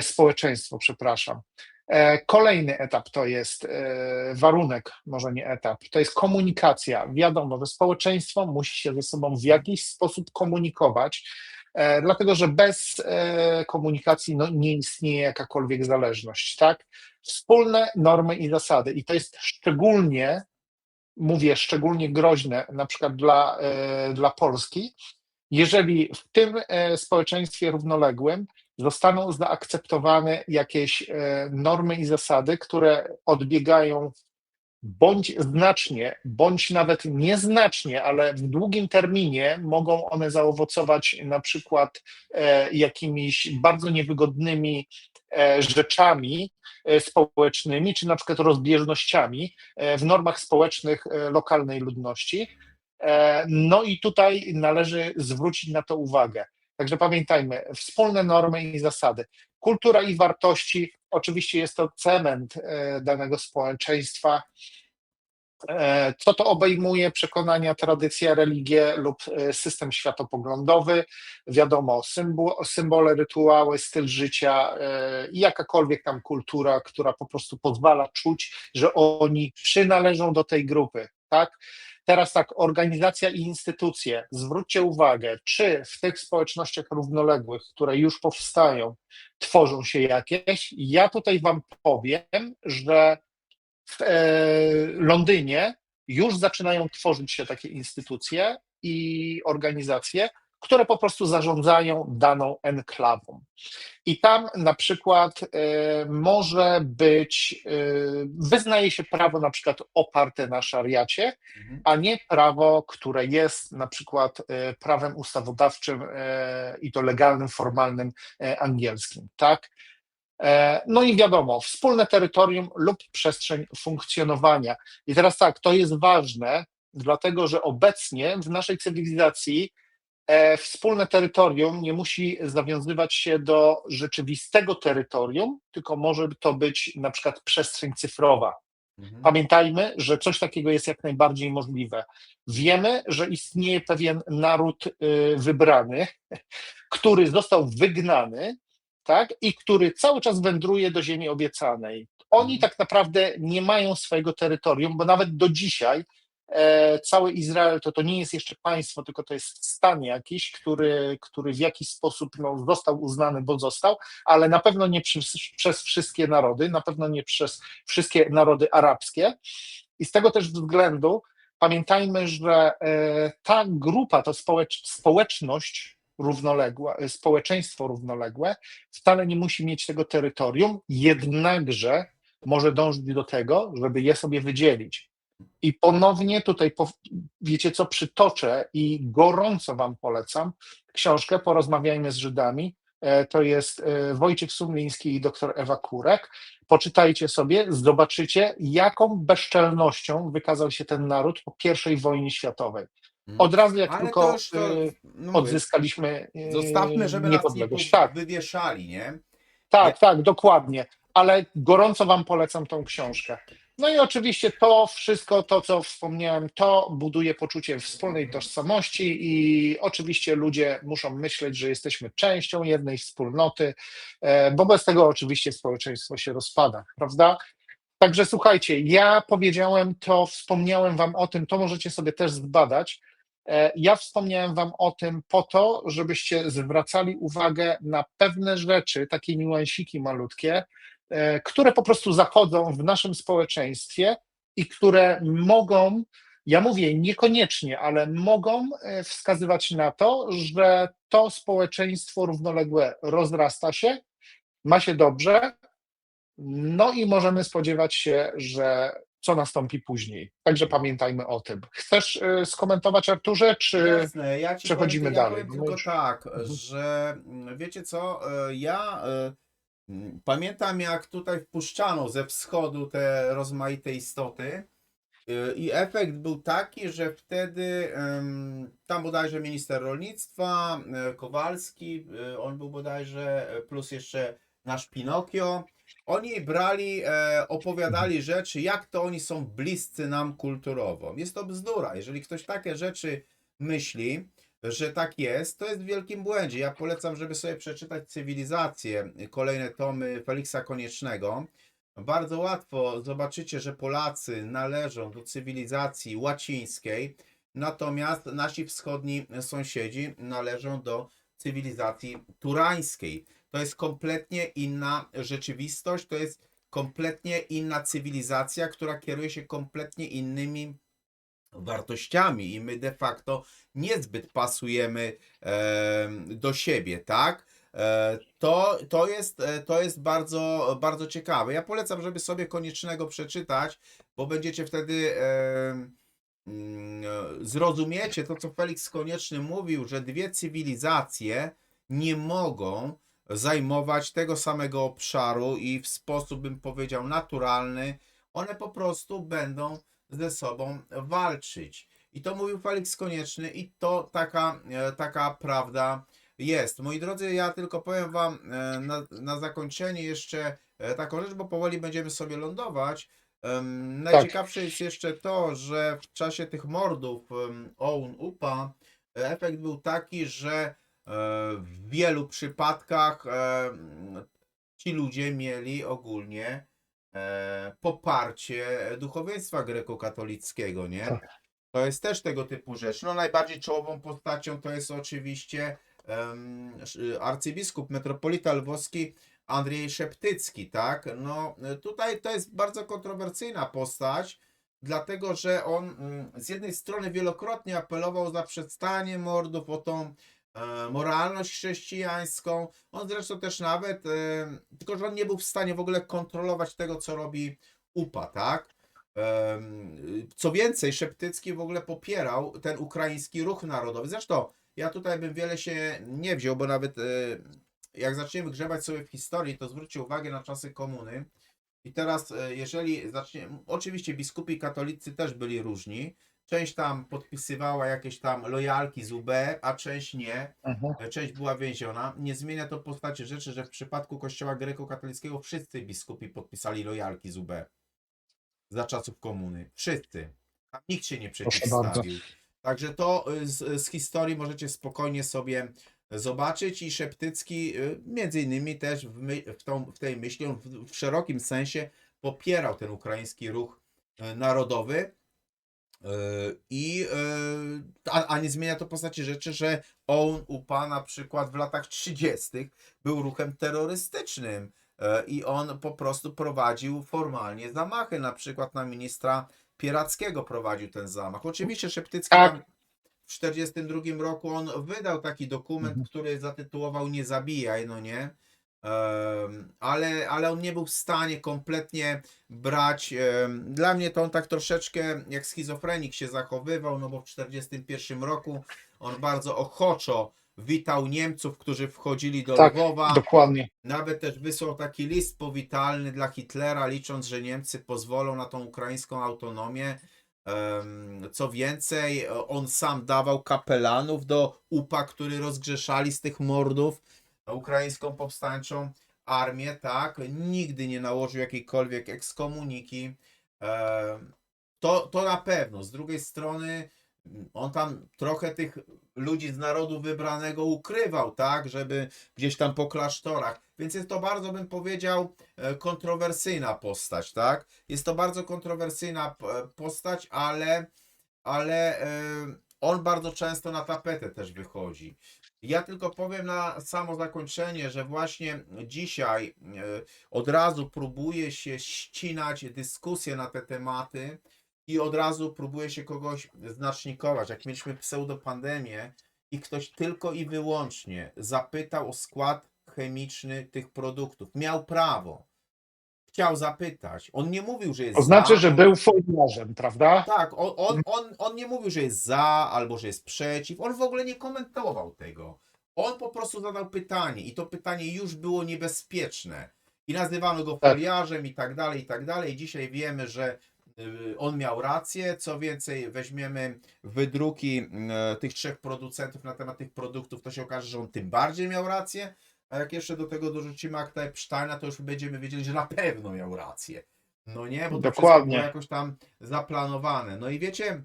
społeczeństwo, przepraszam. Kolejny etap to jest warunek, może nie etap, to jest komunikacja. Wiadomo, że społeczeństwo musi się ze sobą w jakiś sposób komunikować, dlatego że bez komunikacji nie istnieje jakakolwiek zależność, tak? Wspólne normy i zasady i to jest szczególnie groźne na przykład dla Polski, jeżeli w tym społeczeństwie równoległym zostaną zaakceptowane jakieś normy i zasady, które odbiegają bądź znacznie, bądź nawet nieznacznie, ale w długim terminie mogą one zaowocować na przykład jakimiś bardzo niewygodnymi rzeczami społecznymi, czy na przykład rozbieżnościami w normach społecznych lokalnej ludności. No i tutaj należy zwrócić na to uwagę. Także pamiętajmy, wspólne normy i zasady. Kultura i wartości, oczywiście jest to cement danego społeczeństwa. Co to obejmuje? Przekonania, tradycja, religie lub system światopoglądowy, wiadomo, symbole, rytuały, styl życia i jakakolwiek tam kultura, która po prostu pozwala czuć, że oni przynależą do tej grupy, tak? Teraz tak, organizacja i instytucje. Zwróćcie uwagę, czy w tych społecznościach równoległych, które już powstają, tworzą się jakieś. Ja tutaj wam powiem, że w Londynie już zaczynają tworzyć się takie instytucje i organizacje, które po prostu zarządzają daną enklawą. I tam na przykład może być, wyznaje się prawo na przykład oparte na szariacie, a nie prawo, które jest na przykład prawem ustawodawczym i to legalnym, formalnym angielskim, tak? No i wiadomo, wspólne terytorium lub przestrzeń funkcjonowania. I teraz tak, to jest ważne, dlatego że obecnie w naszej cywilizacji wspólne terytorium nie musi zawiązywać się do rzeczywistego terytorium, tylko może to być na przykład przestrzeń cyfrowa. Pamiętajmy, że coś takiego jest jak najbardziej możliwe. Wiemy, że istnieje pewien naród wybrany, który został wygnany, tak, i który cały czas wędruje do ziemi obiecanej. Oni tak naprawdę nie mają swojego terytorium, bo nawet do dzisiaj cały Izrael to nie jest jeszcze państwo, tylko to jest stan jakiś, który w jakiś sposób został uznany, bo został, ale na pewno nie przez wszystkie narody, na pewno nie przez wszystkie narody arabskie. I z tego też względu pamiętajmy, że ta grupa, to społeczność równoległa, społeczeństwo równoległe wcale nie musi mieć tego terytorium, jednakże może dążyć do tego, żeby je sobie wydzielić. I ponownie tutaj, wiecie co, przytoczę i gorąco wam polecam książkę Porozmawiajmy z Żydami. To jest Wojciech Sumliński i dr Ewa Kurek. Poczytajcie sobie, zobaczycie, jaką bezczelnością wykazał się ten naród po I wojnie światowej. Od razu jak Ale tylko to już mówię, odzyskaliśmy zostawmy, żeby nas nie niepodległość. Tak, wywieszali, nie? tak, dokładnie. Ale gorąco wam polecam tą książkę. No i oczywiście to wszystko, to co wspomniałem, to buduje poczucie wspólnej tożsamości i oczywiście ludzie muszą myśleć, że jesteśmy częścią jednej wspólnoty, bo bez tego oczywiście społeczeństwo się rozpada, prawda? Także słuchajcie, ja powiedziałem to, wspomniałem wam o tym, to możecie sobie też zbadać. Ja wspomniałem wam o tym po to, żebyście zwracali uwagę na pewne rzeczy, takie niuansiki malutkie, które po prostu zachodzą w naszym społeczeństwie i które mogą, ja mówię niekoniecznie, ale mogą wskazywać na to, że to społeczeństwo równoległe rozrasta się, ma się dobrze, no i możemy spodziewać się, że co nastąpi później. Także pamiętajmy o tym. Chcesz skomentować, Arturze, czy Jasne, ja ci powiem, przechodzimy ja dalej? powiem No tylko już. tak, Mhm. że wiecie co, pamiętam jak tutaj wpuszczano ze wschodu te rozmaite istoty i efekt był taki, że wtedy tam bodajże minister rolnictwa, Kowalski, on był bodajże, plus jeszcze nasz Pinokio, oni brali, opowiadali rzeczy, jak to oni są bliscy nam kulturowo. Jest to bzdura. Jeżeli ktoś takie rzeczy myśli, że tak jest, to jest w wielkim błędzie. Ja polecam, żeby sobie przeczytać Cywilizację, kolejne tomy Feliksa Koniecznego. Bardzo łatwo zobaczycie, że Polacy należą do cywilizacji łacińskiej, natomiast nasi wschodni sąsiedzi należą do cywilizacji turańskiej. To jest kompletnie inna rzeczywistość, to jest kompletnie inna cywilizacja, która kieruje się kompletnie innymi wartościami i my de facto niezbyt pasujemy do siebie, tak? To jest bardzo, bardzo ciekawe. Ja polecam, żeby sobie Koniecznego przeczytać, bo będziecie wtedy zrozumiecie to, co Felix Konieczny mówił, że dwie cywilizacje nie mogą zajmować tego samego obszaru i w sposób, bym powiedział, naturalny, one po prostu będą ze sobą walczyć. I to mówił Felix Konieczny i to taka prawda jest. Moi drodzy, ja tylko powiem wam na zakończenie jeszcze taką rzecz, bo powoli będziemy sobie lądować. Tak, Najciekawsze jest jeszcze to, że w czasie tych mordów Oun Upa efekt był taki, że w wielu przypadkach ci ludzie mieli ogólnie poparcie duchowieństwa grekokatolickiego, nie? tak. To jest też tego typu rzecz. No najbardziej czołową postacią to jest oczywiście arcybiskup, metropolita lwowski Andrzej Szeptycki, tak? No tutaj to jest bardzo kontrowersyjna postać, dlatego że on z jednej strony wielokrotnie apelował za przestanie mordów, o tą moralność chrześcijańską. On zresztą też nawet, tylko że on nie był w stanie w ogóle kontrolować tego, co robi UPA, tak? Co więcej, Szeptycki w ogóle popierał ten ukraiński ruch narodowy. Zresztą ja tutaj bym wiele się nie wziął, bo nawet jak zaczniemy grzebać sobie w historii, to zwróćcie uwagę na czasy komuny. I teraz, jeżeli zaczniemy, oczywiście biskupi katolicy też byli różni. Część tam podpisywała jakieś tam lojalki z UB, a część nie. Mhm. Część była więziona. Nie zmienia to postaci rzeczy, że w przypadku kościoła grekokatolickiego wszyscy biskupi podpisali lojalki z UB za czasów komuny. Wszyscy. Tam nikt się nie Proszę bardzo. przeciwstawił. Także to z historii możecie spokojnie sobie zobaczyć i Szeptycki między innymi też w tej myśli, on w szerokim sensie popierał ten ukraiński ruch narodowy a nie zmienia to postaci rzeczy, że on UPA na przykład w latach 30. był ruchem terrorystycznym i on po prostu prowadził formalnie zamachy, na przykład na ministra Pierackiego prowadził ten zamach. Oczywiście Szeptycki tam Tak. w 1942 roku on wydał taki dokument, Mhm. który zatytułował Nie zabijaj, no nie? Ale on nie był w stanie kompletnie brać. Dla mnie to on tak troszeczkę jak schizofrenik się zachowywał, no bo w 1941 roku on bardzo ochoczo witał Niemców, którzy wchodzili do Tak, Lwowa. dokładnie. Nawet też wysłał taki list powitalny dla Hitlera, licząc, że Niemcy pozwolą na tą ukraińską autonomię. Co więcej, on sam dawał kapelanów do UPA, który rozgrzeszali z tych mordów ukraińską powstańczą armię, tak? Nigdy nie nałożył jakiejkolwiek ekskomuniki. To na pewno. Z drugiej strony on tam trochę tych ludzi z narodu wybranego ukrywał, tak? Żeby gdzieś tam po klasztorach. Więc jest to bardzo, bym powiedział, kontrowersyjna postać, tak? Jest to bardzo kontrowersyjna postać, ale on bardzo często na tapetę też wychodzi. Ja tylko powiem na samo zakończenie, że właśnie dzisiaj od razu próbuje się ścinać dyskusję na te tematy i od razu próbuje się kogoś znacznikować. Jak mieliśmy pseudopandemię i ktoś tylko i wyłącznie zapytał o skład chemiczny tych produktów, miał prawo. Chciał zapytać. On nie mówił, że jest To znaczy, za. że był foliarzem, prawda? Tak, on nie mówił, że jest za albo że jest przeciw. On w ogóle nie komentował tego. On po prostu zadał pytanie i to pytanie już było niebezpieczne. I nazywano go Tak. foliarzem i tak dalej, i tak dalej. Dzisiaj wiemy, że on miał rację. Co więcej, weźmiemy wydruki tych 3 producentów na temat tych produktów, to się okaże, że on tym bardziej miał rację. A jak jeszcze do tego dorzucimy akta Epsteina, to już będziemy wiedzieli, że na pewno miał rację. No nie, bo to wszystko Dokładnie. było jakoś tam zaplanowane. No i wiecie,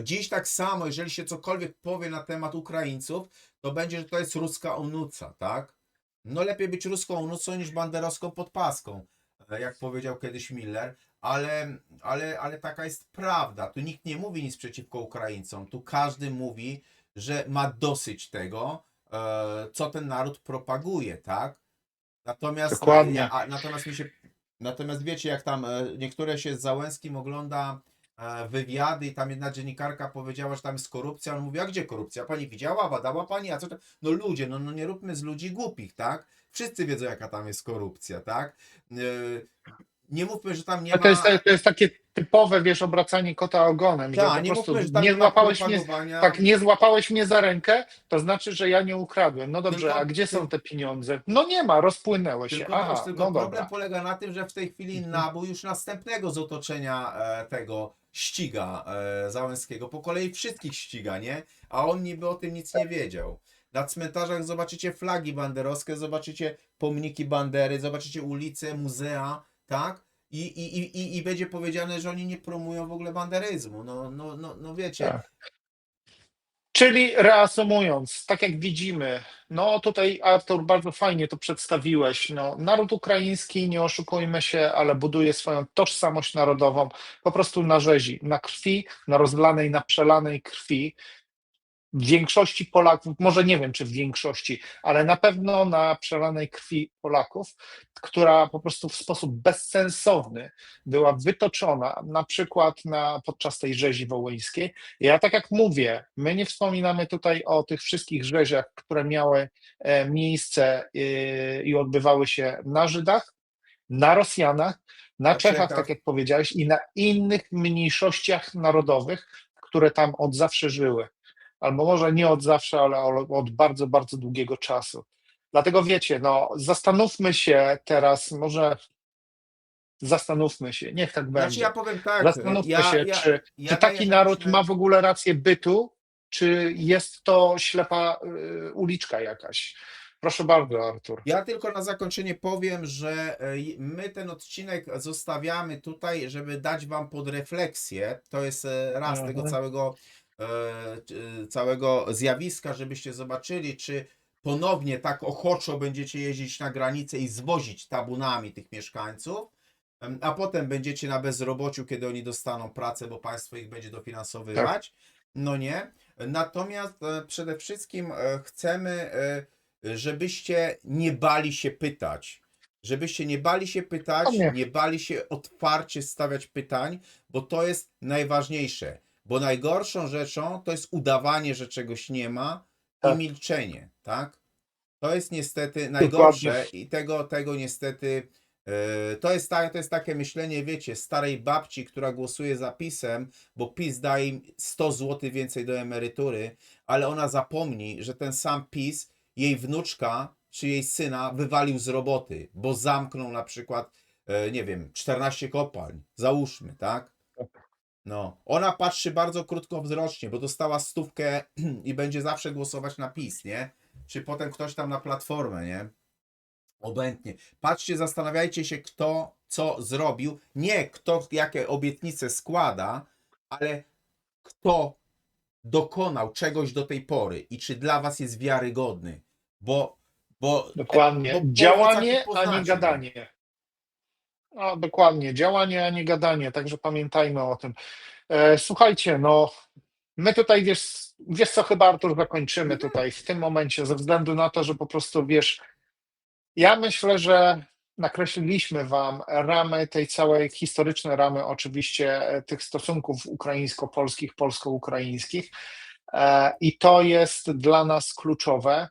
dziś tak samo, jeżeli się cokolwiek powie na temat Ukraińców, to będzie, że to jest ruska onuca, tak? No lepiej być ruską onucą niż banderowską podpaską, jak powiedział kiedyś Miller, ale taka jest prawda. Tu nikt nie mówi nic przeciwko Ukraińcom, tu każdy mówi, że ma dosyć tego, co ten naród propaguje, tak? Natomiast, Dokładnie. natomiast wiecie, jak tam niektóre się z Załęskim ogląda wywiady i tam jedna dziennikarka powiedziała, że tam jest korupcja. On mówi, a gdzie korupcja? Pani widziała, badała pani? A co to? No ludzie, no nie róbmy z ludzi głupich, tak? Wszyscy wiedzą, jaka tam jest korupcja, tak? Nie mówmy, że tam nie A ma... to jest takie typowe, wiesz, obracanie kota ogonem, że Tak, po nie prostu mówmy, że tam nie nie ma złapałeś mnie, propagowania. tak, nie złapałeś mnie za rękę, to znaczy, że ja nie ukradłem. No dobrze, Tylko- a gdzie są te pieniądze? No nie ma, rozpłynęły się. Tylko, Aha, tylko no problem dobra. polega na tym, że w tej chwili NABU już następnego z otoczenia tego ściga Załęskiego. Po kolei wszystkich ściga, nie? A on niby o tym nic nie wiedział. Na cmentarzach zobaczycie flagi banderowskie, zobaczycie pomniki Bandery, zobaczycie ulice, muzea, tak? I będzie powiedziane, że oni nie promują w ogóle banderyzmu. No wiecie. Tak. Czyli reasumując, tak jak widzimy, no tutaj Artur bardzo fajnie to przedstawiłeś, no naród ukraiński, nie oszukujmy się, ale buduje swoją tożsamość narodową po prostu na rzezi, na krwi, na rozlanej, na przelanej krwi. W większości Polaków, może nie wiem czy w większości, ale na pewno na przelanej krwi Polaków, która po prostu w sposób bezsensowny była wytoczona, na przykład podczas tej rzezi wołyńskiej. Ja tak jak mówię, my nie wspominamy tutaj o tych wszystkich rzeziach, które miały miejsce i odbywały się na Żydach, na Rosjanach, na Czechach, Czechach. tak jak powiedziałeś, i na innych mniejszościach narodowych, które tam od zawsze żyły. Albo może nie od zawsze, ale od bardzo, bardzo długiego czasu. Dlatego wiecie, no zastanówmy się teraz, może zastanówmy się, niech tak Znaczy będzie. ja powiem tak, Zastanówmy się, czy daję taki tak naród myślę- ma w ogóle rację bytu, czy jest to ślepa uliczka jakaś. Proszę bardzo, Artur. Ja tylko na zakończenie powiem, że my ten odcinek zostawiamy tutaj, żeby dać wam pod refleksję. To jest raz tego całego zjawiska, żebyście zobaczyli, czy ponownie tak ochoczo będziecie jeździć na granicę i zwozić tabunami tych mieszkańców, a potem będziecie na bezrobociu, kiedy oni dostaną pracę, bo państwo ich będzie dofinansowywać. No nie. Natomiast przede wszystkim chcemy, żebyście nie bali się pytać. Żebyście nie bali się pytać, Nie. nie bali się otwarcie stawiać pytań, bo to jest najważniejsze. Bo najgorszą rzeczą to jest udawanie, że czegoś nie ma i Tak. milczenie, tak? To jest niestety najgorsze Dokładnie. i tego niestety to jest takie myślenie, wiecie, starej babci, która głosuje za PiS-em, bo PiS daje im 100 zł więcej do emerytury, ale ona zapomni, że ten sam PiS, jej wnuczka czy jej syna wywalił z roboty, bo zamknął na przykład, nie wiem, 14 kopalń, załóżmy, tak? No, ona patrzy bardzo krótkowzrocznie, bo dostała 100 i będzie zawsze głosować na PiS, nie? Czy potem ktoś tam na Platformę, nie? Obojętnie. Patrzcie, zastanawiajcie się, kto co zrobił. Nie kto jakie obietnice składa, ale kto dokonał czegoś do tej pory i czy dla was jest wiarygodny. Bo Dokładnie. bo po Działanie, owocach ich a nie poznacie, gadanie. No, dokładnie. Działanie, a nie gadanie. Także pamiętajmy o tym. Słuchajcie, no My tutaj, wiesz co, chyba Artur, zakończymy tutaj w tym momencie, ze względu na to, że po prostu, wiesz, ja myślę, że nakreśliliśmy wam ramy tej całej, historyczne ramy oczywiście tych stosunków ukraińsko-polskich, polsko-ukraińskich i to jest dla nas kluczowe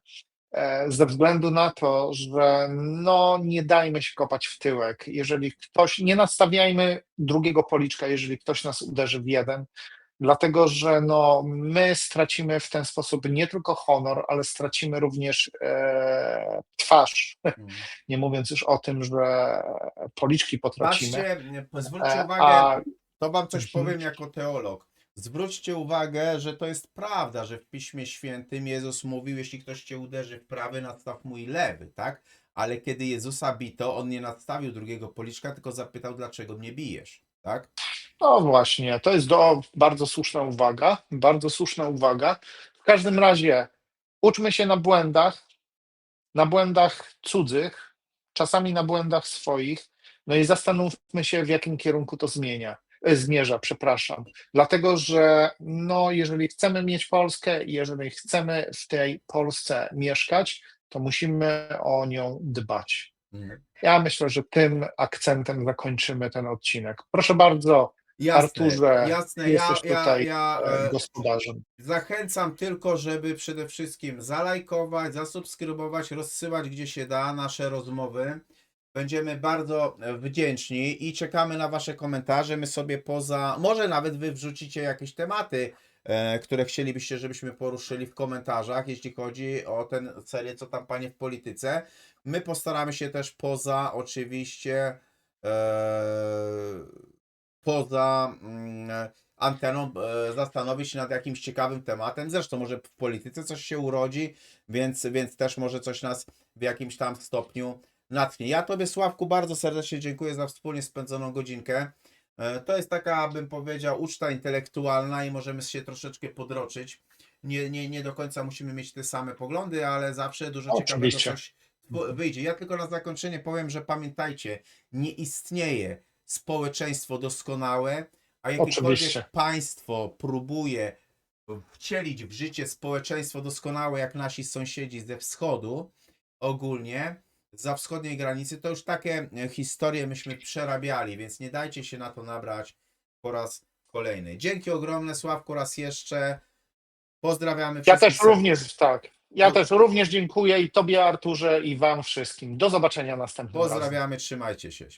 ze względu na to, że no nie dajmy się kopać w tyłek. Jeżeli ktoś, nie nastawiajmy drugiego policzka, jeżeli ktoś nas uderzy w jeden, dlatego że no, my stracimy w ten sposób nie tylko honor, ale stracimy również twarz. Nie mówiąc już o tym, że policzki potracimy. Patrzcie, zwróćcie uwagę, A to wam coś Mhm. powiem jako teolog. Zwróćcie uwagę, że to jest prawda, że w Piśmie Świętym Jezus mówił, jeśli ktoś cię uderzy w prawy, nadstaw mój lewy, tak? Ale kiedy Jezusa bito, on nie nadstawił drugiego policzka, tylko zapytał, dlaczego mnie bijesz, tak? no właśnie, to jest bardzo słuszna uwaga, bardzo słuszna uwaga. W każdym razie uczmy się na błędach cudzych, czasami na błędach swoich, no i zastanówmy się, w jakim kierunku to zmierza, przepraszam. Dlatego, że no, jeżeli chcemy mieć Polskę i jeżeli chcemy w tej Polsce mieszkać, to musimy o nią dbać. Ja myślę, że tym akcentem zakończymy ten odcinek. Proszę bardzo, Jasne, Arturze, jasne. jesteś tutaj Ja gospodarzem. zachęcam tylko, żeby przede wszystkim zalajkować, zasubskrybować, rozsyłać gdzie się da nasze rozmowy. Będziemy bardzo wdzięczni i czekamy na wasze komentarze. My sobie może nawet wy wrzucicie jakieś tematy, które chcielibyście, żebyśmy poruszyli w komentarzach, jeśli chodzi o tę serię, co tam panie w polityce. My postaramy się też oczywiście, poza anteną zastanowić się nad jakimś ciekawym tematem. Zresztą może w polityce coś się urodzi, więc też może coś nas w jakimś tam stopniu natchnie. Ja tobie, Sławku, bardzo serdecznie dziękuję za wspólnie spędzoną godzinkę. To jest taka, bym powiedział, uczta intelektualna i możemy się troszeczkę podroczyć. Nie do końca musimy mieć te same poglądy, ale zawsze dużo ciekawego Oczywiście. coś wyjdzie. Ja tylko na zakończenie powiem, że pamiętajcie, nie istnieje społeczeństwo doskonałe, a jakiekolwiek Oczywiście. państwo próbuje wcielić w życie społeczeństwo doskonałe, jak nasi sąsiedzi ze wschodu, ogólnie, za wschodniej granicy, to już takie historie myśmy przerabiali, więc nie dajcie się na to nabrać po raz kolejny. Dzięki ogromne, Sławku, raz jeszcze. Pozdrawiamy Ja wszystkich. też również, tak. Ja też również dziękuję i tobie, Arturze, i wam wszystkim. Do zobaczenia następnym razem. Pozdrawiamy, trzymajcie się.